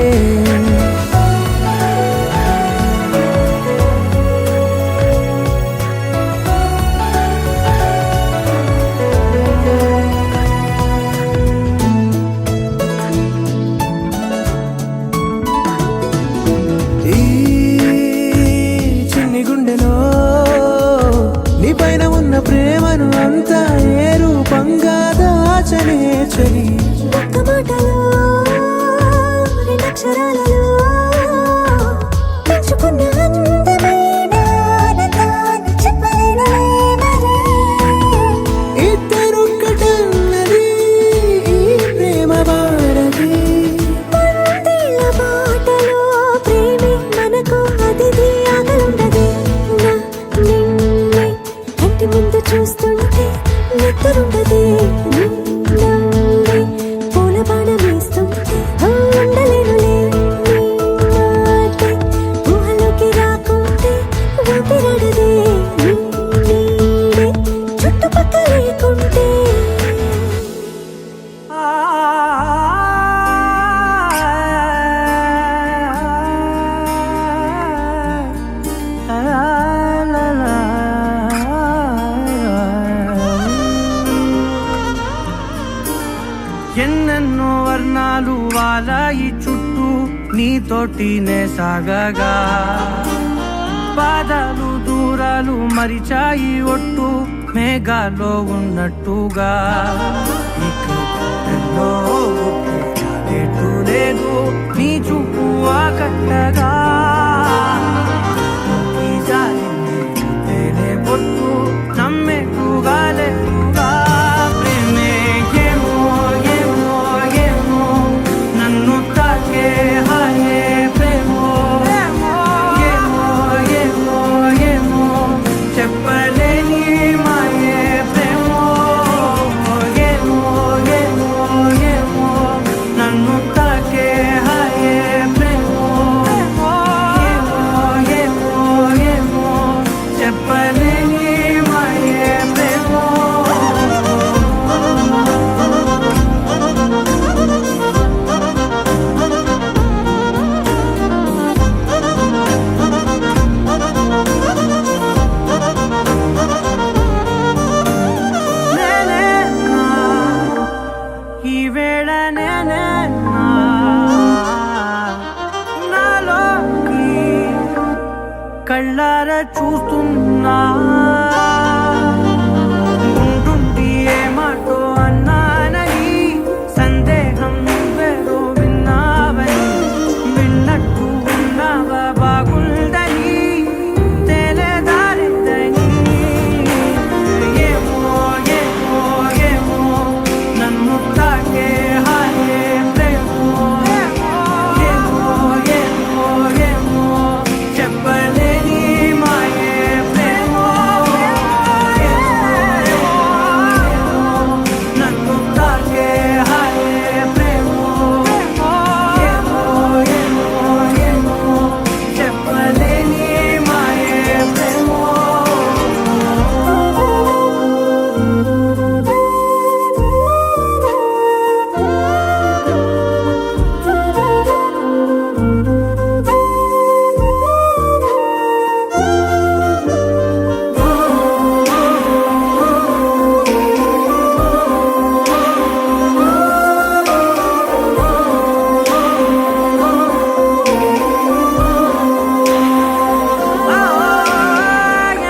వర్ణాలు వాలాయి చుట్టూ నీతోటినే సాగగా పాదాలు దూరాలు మరిచాయి ఒట్టు మేఘాలో ఉన్నట్టుగా ఇక గుండెల్లో గుట్టు లేదు నీ చూపు ఆకట్టగా ఈ జాలిని చూస్తేనే పొట్టు నమ్మేట్టుగా లేదుగా ప్రేమే ఏమో ఏమో ఏమో నన్ను తాకే హాయే ప్రేమో ఏమో ఏమో ఏమో చెప్పలేని మాయే ప్రేమో ఏమో ఏమో ఏమో నన్ను తాకే హాయే ప్రేమో ఏమో ఏమో ఏమో చెప్పలేని మాయే ప్రేమో నేనేనా ఈ వేళ నేనేనా నాలోకి కళ్ళారా చూస్తున్నా ఉంటుండి ఏ మాటో అన్నానని సందేహం నువ్వేదో విన్నావని విన్నట్టు ఉన్నావా బాగుందని తెలియదారిద్దని ఏమో ఏమో ఏమో నన్ను తాకే హాయే ప్రేమో ఏమో ఏమో ఏమో చెప్పలేని మాయే ప్రేమో నన్ను తాకే హాయే ప్రేమో ఏమో ఏమో ఏమో చెప్పలేని మాయే ప్రేమో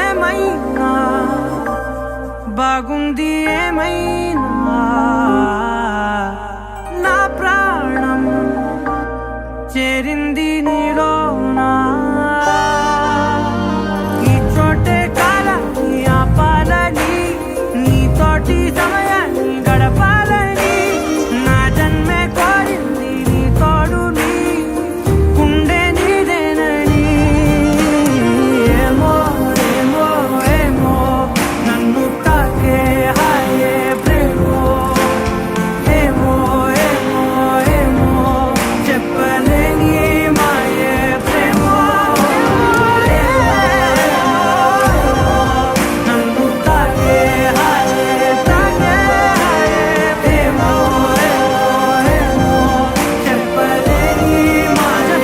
ఏమైనా బాగుంది ఏమైనా నా ప్రాణం చేరింది నీలోనా ఈ చోటే కాలాన్ని ఆపాలని నీతోటి సమయాన్ని గడపాలని నా జన్మే కోరింది నీ తోడుని గుండె నీదేనని ఏమో ఏమో ఏమో నన్ను తాకే హాయే ప్రేమో ఏమో ఏమో ఏమో చెప్పలేని మాయే ప్రేమో నన్ను తాకే హాయే ప్రేమో ఏమో ఏమో చెప్పలేని మాయే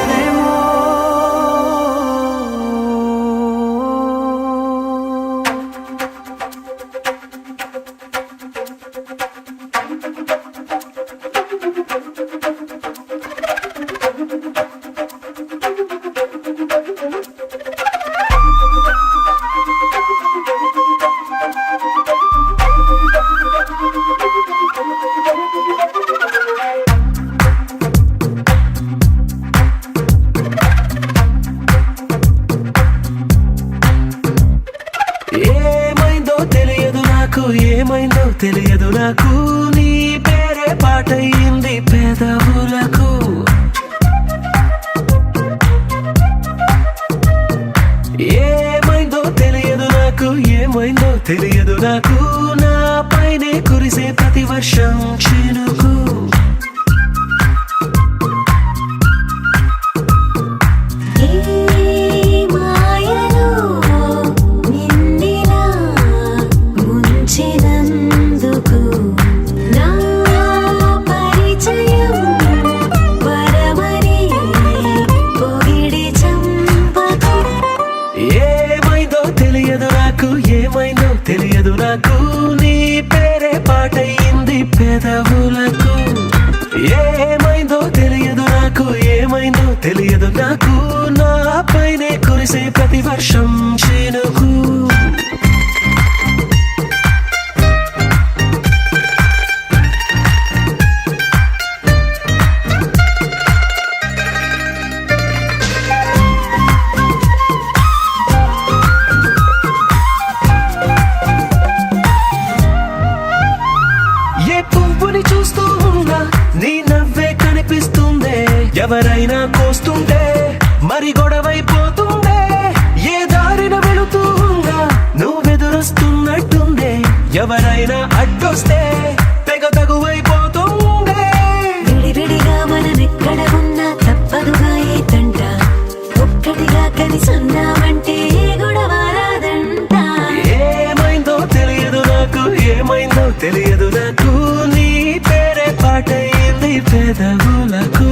ప్రేమో ఏమైందో తెలియదు నాకు ఏమైందో తెలియదు నాకు నీ పేరే పాటయింది పెదవులకు ఏమైందో తెలియదు నాకు ఏమైందో తెలియదు నాకు నా పైనే కురిసే ప్రతి వర్షం చినుకు మాయలో నిన్నిలా ముంచినందుకు నా పరి పెదవులకు ఏమైందో తెలియదు నాకు, ఏమైందో తెలియదు నాకు, నా పైనే కురిసే ప్రతి వర్షం చినుకు. చూస్తూ ఉన్నా నీ నవ్వే కనిపిస్తుందే, ఎవరైనా కోస్తుంటే మరి గొడవైపోతుందే, ఏ దారిన వెళుతూ ఉన్నా నువ్వెదురొస్తున్నట్టుందే, ఎవరైనా అడ్డొస్తే తెగ తగువైపోతుందే. విడివిడిగా మనమెక్కడ ఉన్నా తప్పదుగా ఈ తంట, ఒక్కటిగా కలిసున్నామంటే గొడవ రాదంట. ఏమైందో తెలియదు నాకు, ఏమైందో తెలియదు నాకు, నీ పేరే పాటయింది పెదవులకు.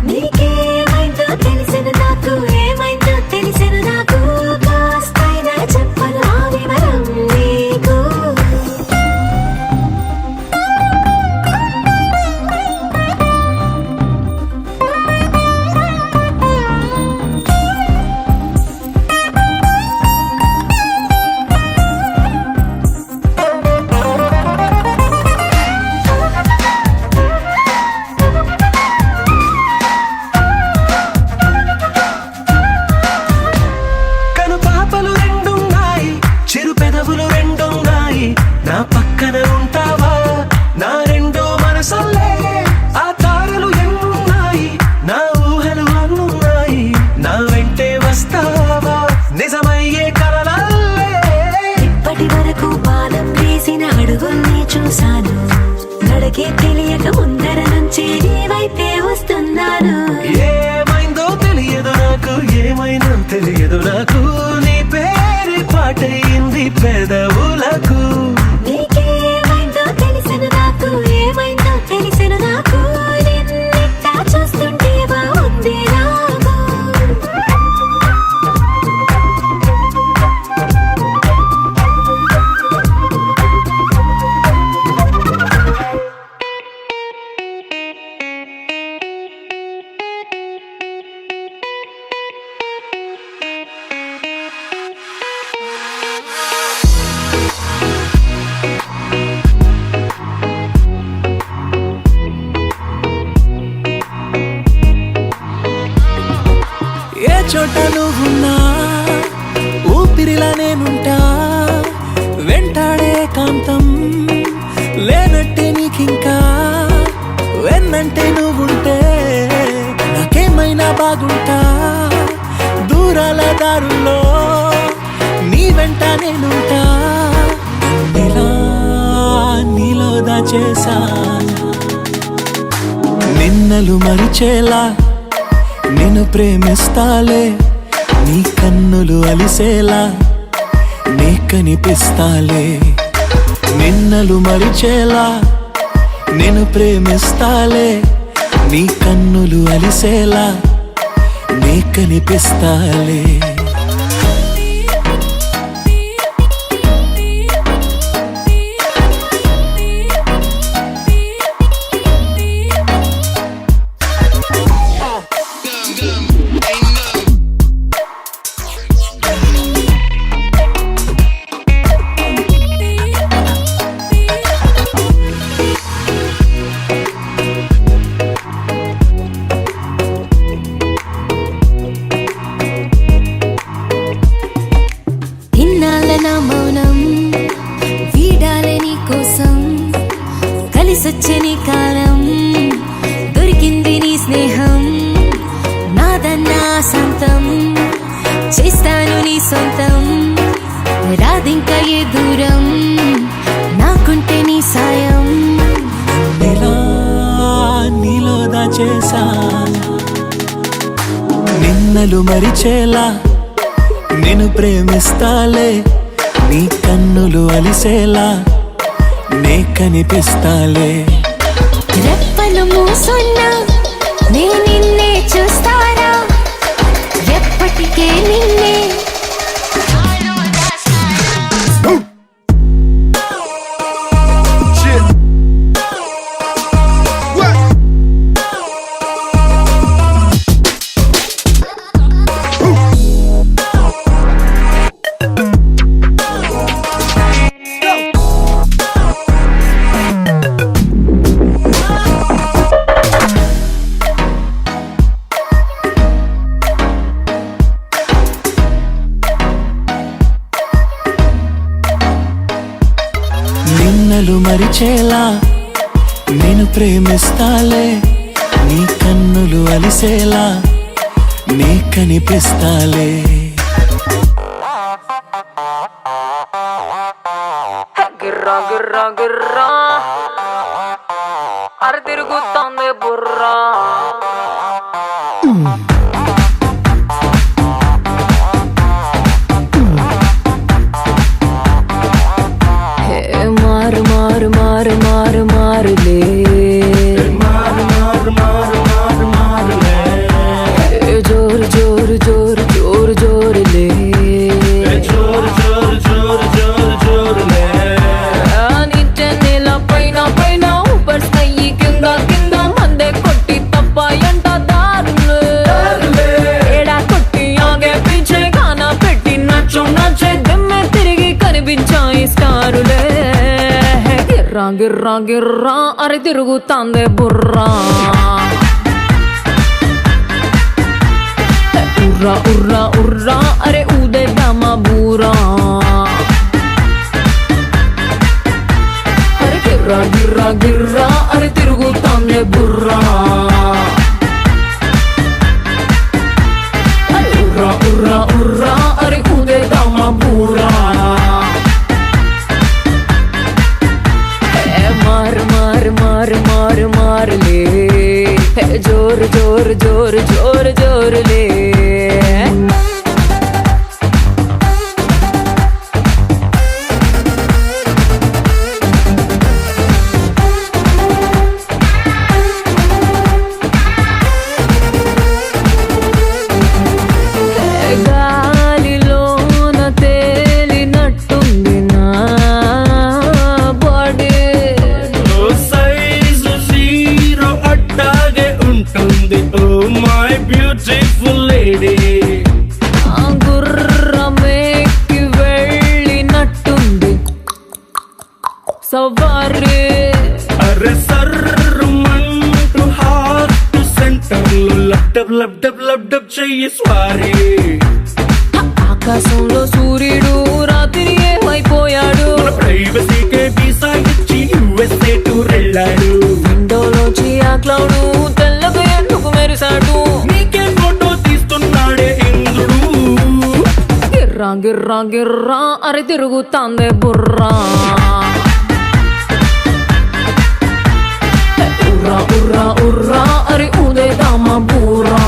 నీకేమైందో తెలిసిన నాకు, ఏమైందో తెలిసిన నాకు, కాస్తైనా చెప్పను ఆ వివరం నీకు. నా పక్కన ఉంటావా నా రెండో మనసల్లే, ఆ తారలు ఎన్నున్నాయి నా ఊహలు అన్నున్నాయి, నా వెంటే వస్తావా నిజమయ్యే కలలల్లే. ఇప్పటి వరకు పాదం వేసిన అడుగుల్ని చూశాను, నడకే తెలియక ముందర నుంచి నీ వైపే వస్తున్నాను. ఏమైందో తెలియదు నాకు, ఏమైందో తెలియదు నాకు, నీ పేరు పాటయింది పెదవులకు. నీకేమైందో తెలిసిన నాకు, ఏమైందో తెలిసిన నాకు, నిన్నిట్టా చూస్తుంటే బాగుంది నాకు. ఏ చోట నువ్వున్నా ఊపిరిలా నేనుంటా, వెంటాడే కాంతం లేనట్టే నీకింకా, వెన్నంటే నువ్వుంటే నాకేమైనా బాగుంటా, దూరాల దారుల్లో నీ వెంట నేనుంటా, నీలో దాచేసా నిన్నలు మరిచేలా నిన్ను ప్రేమిస్తాలే, నీ కన్నులు అలిసేలా నీ కనిపిస్తాలే, నిన్నలు మరిచేలా నిన్ను ప్రేమిస్తాలే, నీ కన్నులు అలిసేలా నీ కనిపిస్తాలే. కలిసొచ్చని కాలం దొరికింది నీ స్నేహం, నాదన్నా సొంతం చేస్తాను నీ సొంతం, రాదింకా ఏ దూరం నాకుంటే నీ సాయం. నీలో దాచేసా నిన్నలు మరిచేలా నిన్ను ప్రేమిస్తాలే, నీ కన్నులు అలిసేలా నే కనిపిస్తాలే. రెప్పలు మూసున్నా నే నిన్నే చూస్తారా, ఎప్పటికే నిన్నే. ప్రేమిస్తాలే నీ కన్నులు అలిసేలా నే కనిపిస్తాలే గిర్రా గిర్రా గిర్రా అర తిరుగుతాందే బుర్రా మారు మారు మారు మారు మారులే జోరు జోరు జోరు జోరు జోరులే నిత్య నెల పైన పైన ఊపర్ స్కై కింద కింద మందే కొట్టి తప్పాయంట దారులు ఏడా కొట్టి ఆగే పీచే గానా పెట్టి నచ్చో నచ్చే దిమ్మె తిరిగి కనిపించాయి స్టారులే గిర్రా గిర్రా గిర్రా అరే తిరుగుతాందే బుర్రా ఉర్రా ఉర్రా ఉర్రా అరే ఊదేద్దామా బూరా అరే గిర్రా గిర్రా గిర్రా అరే తిరుగుతాందే బుర్రా అరే ఉర్రా ఉర్రా ఉర్రా అరే ఊదేద్దామా బూరా మారు మారు మారు మారు మారులే జోరు జోరు జోరు జోరు జోరులే గాలిలోన తేలినట్టుంది నా బాడీ సైజు జీరో అట్టాగే ఉంటుంది ఓ మై బ్యూటిఫుల్ లేడీ గుర్రమేకి వెళ్ళినట్టుంది సవారీ అరే సర్రుమంటూ హార్ట్ సెంటర్లో లబ్డబ్ లబ్డబ్ లబ్డబ్ చెయ్యి స్వారీ ఆకాశంలో సూర్యుడు రాత్రి ఏమైపోయాడు మన ప్రైవసీకే వీసా ఇచ్చి యుఎస్ఏ టూర్ వెళ్ళాడు విండోలోంచి ఆ క్లౌడ్ తెల్లగా ఎందుకు మెరిశాడు నీకే ఫోటో తీస్తున్నాడే ఇంద్రుడు గిర్రా గిర్రా గిర్రా అరే తిరుగుతాందే బుర్రా ఉర్రా ఉర్రా ఉర్రా అరే ఊదేద్దామా బూరా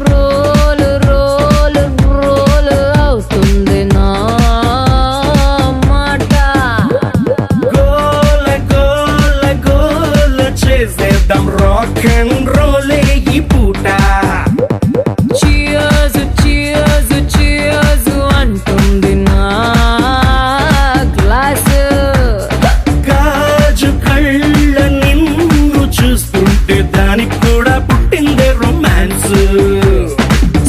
రోలు రోలు రోలు అవుతుంది నా మాట గోల గోల గోల చేసేద్దాం రాక్ అండ్ రోలే ఈ పూట చియర్స్ చియర్స్ చియర్స్ అంటుంది నా గ్లాస్ గాజు కళ్ళ నిన్ను చూస్తుంటే దానికి కూడా పుట్టిందే రొమాన్స్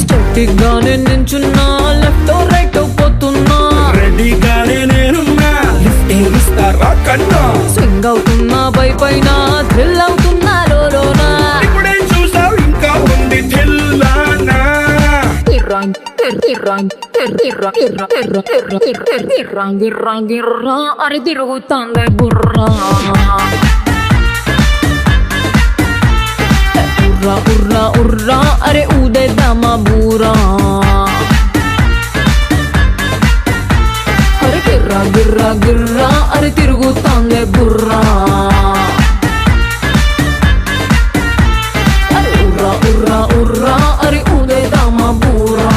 స్టాటిక్ గానే నించున్నా లెఫ్ట్ రైట్ పోతున్నా రెడీగానే నేనున్నా లిఫ్ట్ ఇస్తారా కన్నా స్వింగ్ అవుతున్నా పై పైన థ్రిల్ అవుతున్నా లోనా ఇప్పుడే చూసావు ఇంకా ఉంది తెల్లానా గిర్రా అరే తిరుగుతాందే బుర్రా ఉర్రా ఉర్రా ఉర్రా అరే ఊదేద్దామా బూరా అరే గిర్రా గిర్రా గిర్రా అరే తిరుగుతాందే బుర్రా అరే ఉర్రా ఉర్రా ఉర్రా అరే ఊదేద్దామా బూరా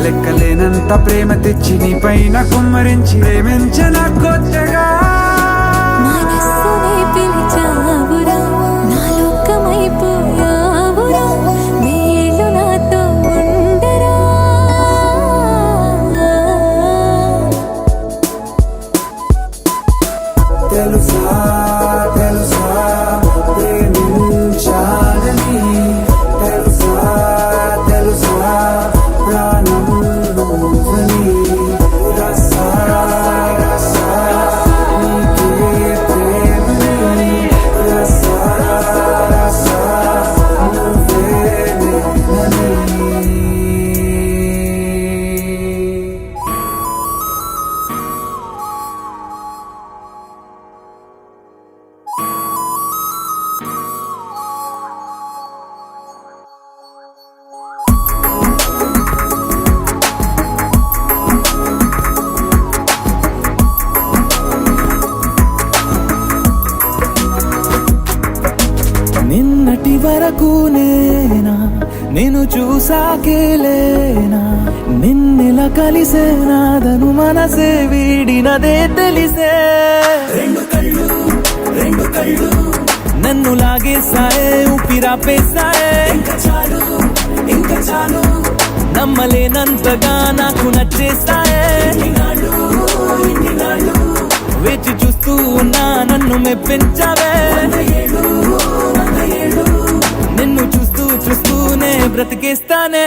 లెక్కలేనంత ప్రేమ తెచ్చి నీ పైన కుమ్మరించి ప్రేమించిన కొత్తగా మనస్సునే పిలిచావురా నా లోకమైపోయావురా నీళ్ళు నాతో ఉండరా తెలుసా తెలుసా ప్రేమించాలని తెలుసా తెలుసా ప్రాణం నువ్వని రసా రసా నీకే ప్రేమని రసా రసా నువ్వే నేనని నిన్నటి వరకు నేనా నేను చూసాకేలేనా నిన్నెలా కలిసేనాదను మనసే వీడినదే తెలిసే రెండు కళ్ళు నన్ను లాగేసాయే ఊపిరాపేసాయే ఇంకా చాలు నమ్మలేనంతగా నాకు నచ్చేసాయే వేచి చూస్తూ ఉన్నా నన్ను మెప్పించావే నిన్ను చూస్తూ చూస్తూనే బ్రతికేస్తానే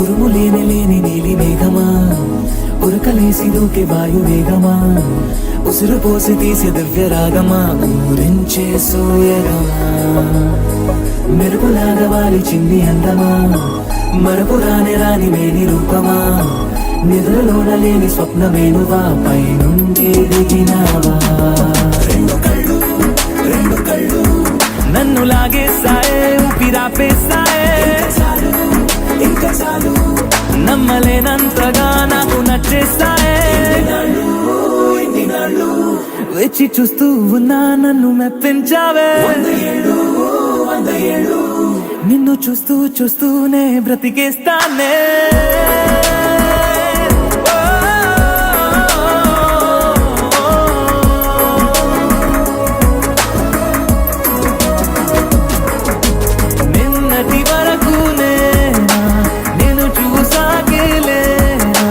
ఉరుము లేని లేని నీలి మేఘమా ఉరకలేసి దూకే వాయు వేగమా ఉసురు పోసి తీసే దివ్య రాగమా ఊరించే సూయగమా మెరుపులాగా వాలి చింది అందమా మరపు రాని రాని మేని రూపమా నిద్రలోన లేని స్వప్నమేనువా పై నుండి దిగినావా రెండు కళ్ళు నన్ను లాగేసాయే ఊపిరాపేసాయే ఇంకా చాలు నమ్మలేనంతగా నాకు నచ్చేసాయే వేచి చూస్తూ ఉన్నా నన్ను మెప్పించావే నిన్ను చూస్తూ చూస్తూనే బ్రతికేస్తానే నిన్నటి వరకు నేను చూసాకేలేనా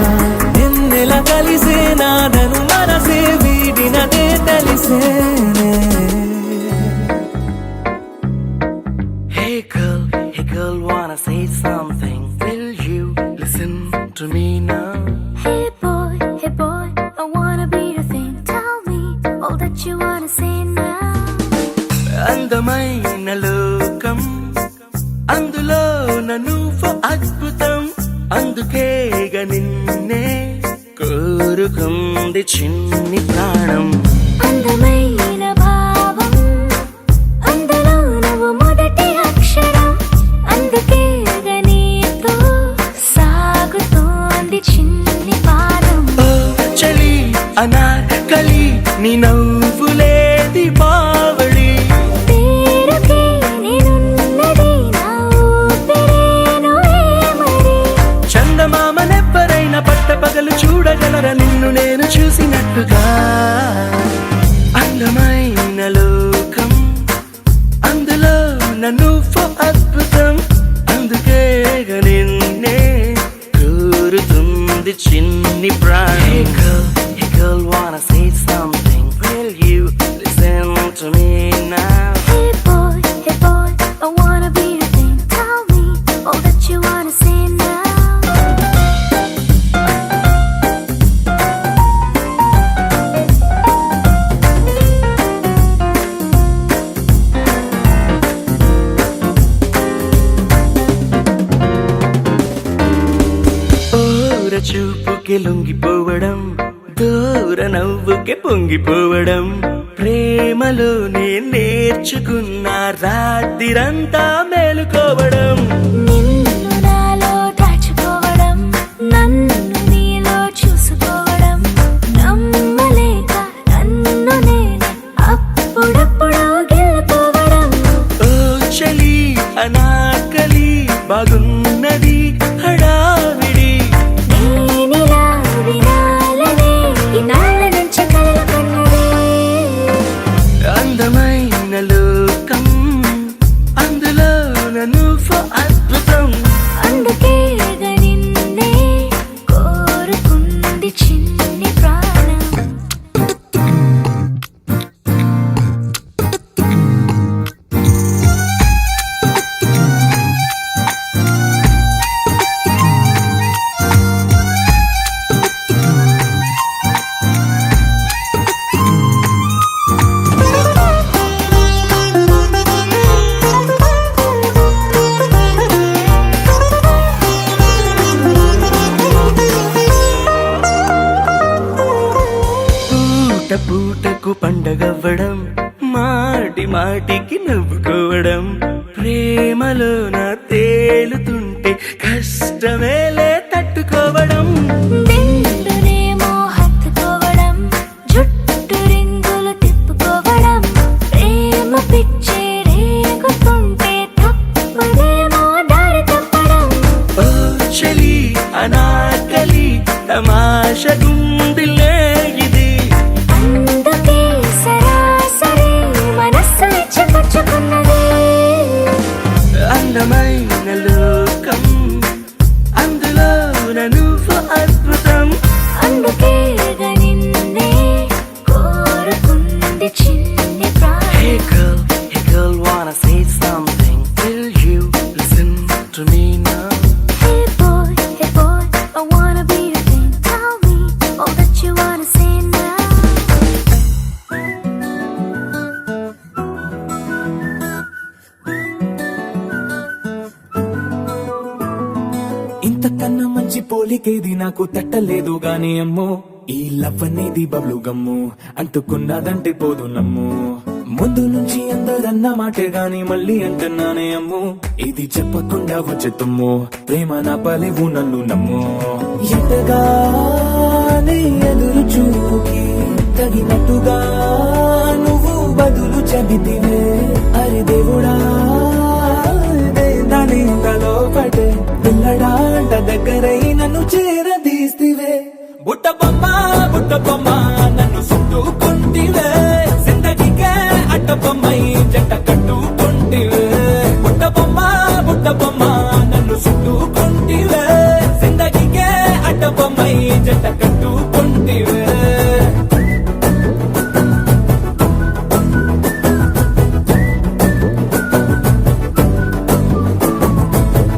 నిన్నెలా కలిసేనా నన్ను మనసే వీడినదే తెలిసేనే Hey girl, wanna say something? Will you listen to me now? Hey boy, I wanna be your thing. Tell me all that you wanna say now. అందమైన లోకం అందులో నువ్వు అద్భుతం అందుకేగా నిన్నే కోరుకుంది చిన్ని ప్రాణం అందమైన భావం అందులో నువ్వు మొదటి అక్షరం అందుకే నీతో సాగుతోంది చిన్ని పాదం ఓ చలి అనార్కలి నీ నవ్వులేది బావళి పేరుకే నేనున్నది నా ఊపిరేను మరి చందమామనెవ్వరైనా పట్టపగలు చూడగలరా నిన్ను నేను చూసినట్టుగా అందమైన లోకం అందులో నువ్వు అద్భుతం అందుకేగా నిన్నే కోరుతుంది చిన్ని ప్రాణం Hey girl, wanna say something? Will you listen to me now? Hey boy, I wanna be your thing. Tell me all that you wanna say now. ఓర చూపుకి లొంగిపోవడం దూర నవ్వుకి పొంగిపోవడం ప్రేమలో నేను నేర్చుకున్న రాత్రిరంతా మేలుకోవడం నిన్ను నాలో దాచుకోవడం నన్ను నీలో చూసుకోవడం నమ్మలేక నన్ను నేను అప్పుడప్పుడు గెలుకోవడం ఓ చలి అనాకలి బాగున్నది హడావిడి నేనిలా వినాలనే ఇన్నాళ్ళ నుంచి కలలు కన్నదే అందమైన లోకం అందులో నువ్వు అద్భుతం అందుకే నిన్నే కోరుకుంది చిన్ని ప్రాణం పూట పూటకు పండగవ్వడం మాటి మాటికి నవ్వుకోవడం ప్రేమలోన తేలుతుంటే కష్టమేలే తట్టుకోవడం దిండునేమో హత్తుకోవడం జుట్టు రింగులు తిప్పుకోవడం ప్రేమ పిచ్చి రేగుతుంటే తప్పదేమో దారి తప్పడం ఓ చలి అనాకలి తమాషగుందిలే ఇది అందుకే సరాసరి మనస్సు ఇచ్చిపుచ్చుకున్నది అందమైన లోకం అందులో నువ్వు అద్భుతం అందుకే నిన్నే కోరుకుంది చిన్ని ప్రాణం Hey girl, మంచి పోలికేది నాకు తట్టలేదు గాని అమ్మో ఈ లవ్ అనేది బబ్లు గమ్ము అంటుకున్నదంటే పోదు నమ్ము ముందు నుంచి అందరన్న మాటే గాని మళ్ళీ అంటున్నానే అమ్ము ఇది చెప్పకుండా వచ్చే తుమ్ము ప్రేమ నా పలేవు నన్ను నమ్ము ఎంతగానే ఎదురు చూకి తగినట్టుగా నువ్వు బదులు చెబితివే అరే దేవుడా దాని తలో పటే పిల్లడాంట దగ్గరై నన్ను చేరదీస్తివే బుట్ట బొమ్మ నన్ను చుట్టుకుంటివే జిందగీకే అట్ట బొమ్మై జంట కట్టుకుంటివే బుట్ట బొమ్మ నన్ను చుట్టుకుంటివే జిందగీకే అట్ట బొమ్మై జంట కట్టుకుంటివే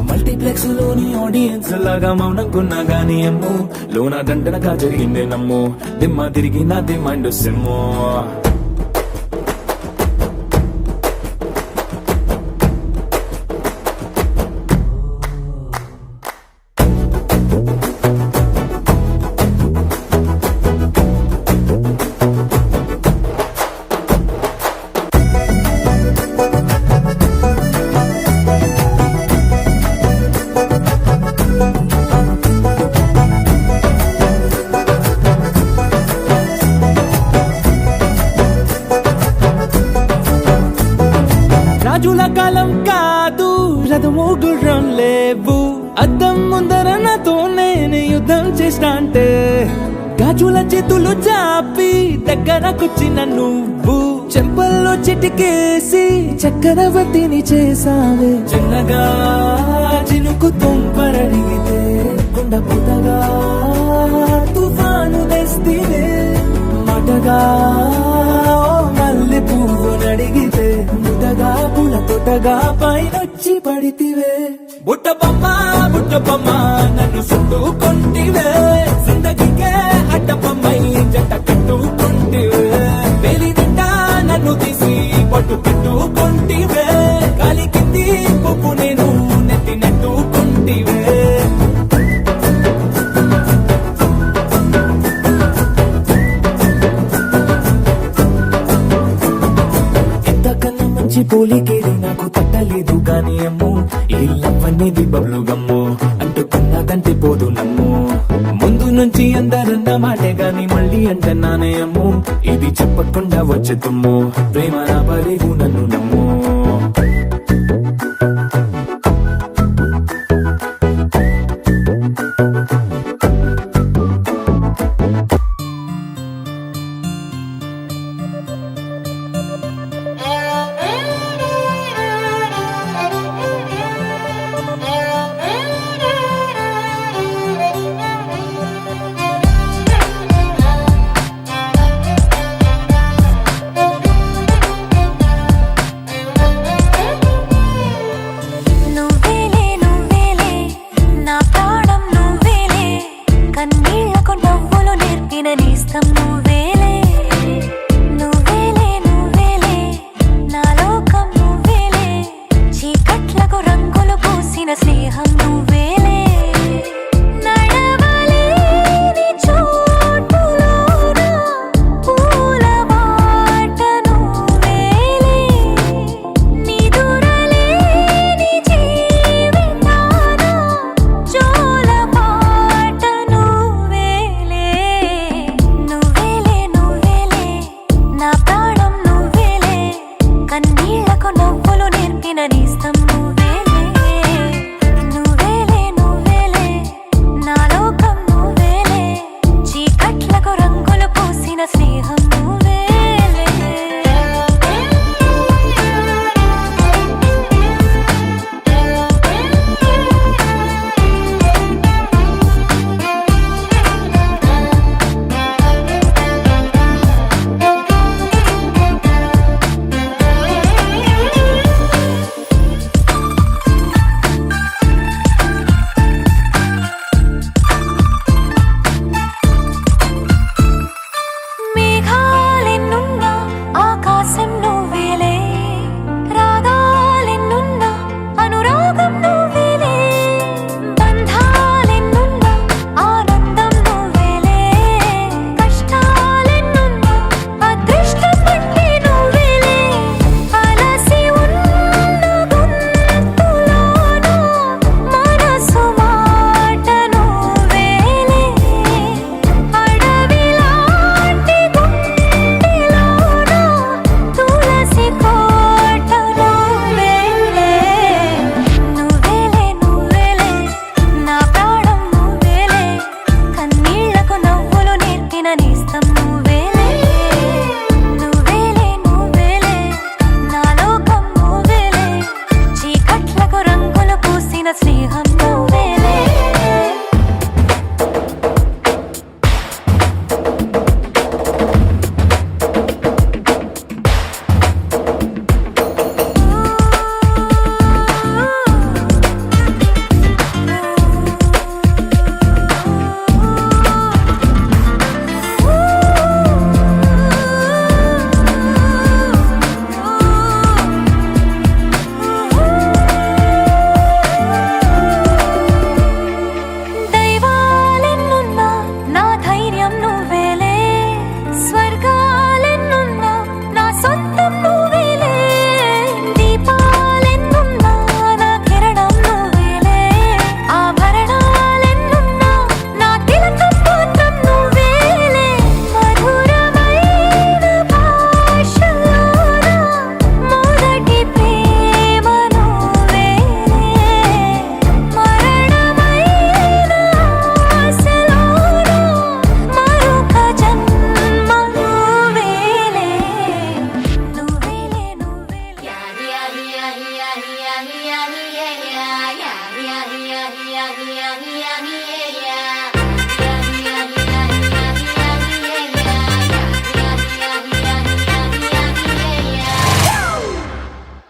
మల్టీప్లెక్స్ లోని ఆడియన్స్ లాగా మౌనంకున్నా గానీ అమ్ము లోన దండనగా జరిగిందే నమ్ము దిమ్మ తిరిగి నాది మైండ్ సిమ్ము రాజుల కాలం కాదు రథము గుర్రం లేవు అద్దం ముందర నాతో నేను యుద్ధం చేస్తా అంటే గాజుల చేతులు చాపి దగ్గరకొచ్చిన నువ్వు చెంపల్లో చిటికేసి చక్రవర్తిని చేసావే చిన్నగా చినుకు తుంపరడిగితే కొండ పుటగా తుఫాను తెస్తివే మాటగా మల్లె పువ్వు నడిగితే ముదగా పుల తొటగా పైనొచ్చి పడితివే బుట్ట బొమ్మ నన్ను చుట్టుకుంటివే జిందగీకే అడ్డ బొమ్మై జంట కట్టుకుంటివే వేలి నిండా నన్ను తీసి పట్టు పెట్టుకుంటివే గాలి కింది పువ్వు నేను నెత్తి నెట్టుకుంటివే పోలికేది నాకు తట్టలేదు గాని అమ్ము ఈ లవ్ అనేది బబ్లు గమ్ము అంటుకున్నదంటే పోదు నమ్ము ముందు నుంచి అందరన్న మాటే గాని మళ్ళీ అంటున్నానే అమ్ము ఇది చెప్పకుండా వచ్చే తుమ్ము ప్రేమ నా పలేవు నన్ను నమ్ము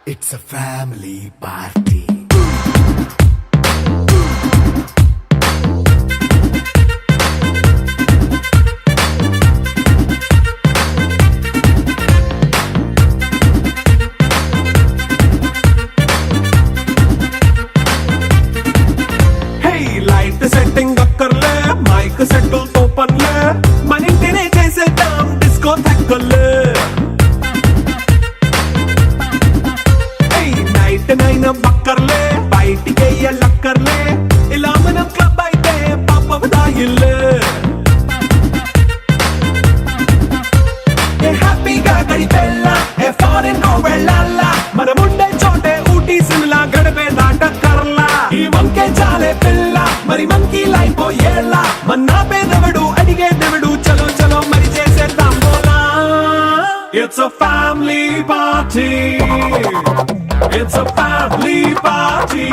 It's a family party. Setting అక్కర్లే మైక్ సెట్లు తో పనిలే మన ఇంటినే చేసేద్దాం డిస్కో థక్కర్లే నైట్ నైన్ బక్కర్లే బయటికి వెళ్ళక్కర్లే ఇలా మనం క్లబ్ అయితే పాప దాయిల్లే హ్యాపీగా గడిపెళ్ళ ఏ ఫారెన్ కో వెళ్ళాల మనం ఉండే చోటే ఊటీ సిమ్లా గడిపే దాటక్కర్లా ఈ వంకే చాలే పిల్ల మరి మంకీ లైఫ్ ఏళ్ళ మన్నా పేదవడు అడిగే దేవుడు చలో చలో మరి చేసేద్దాం బోలా It's a family party. It's a family party.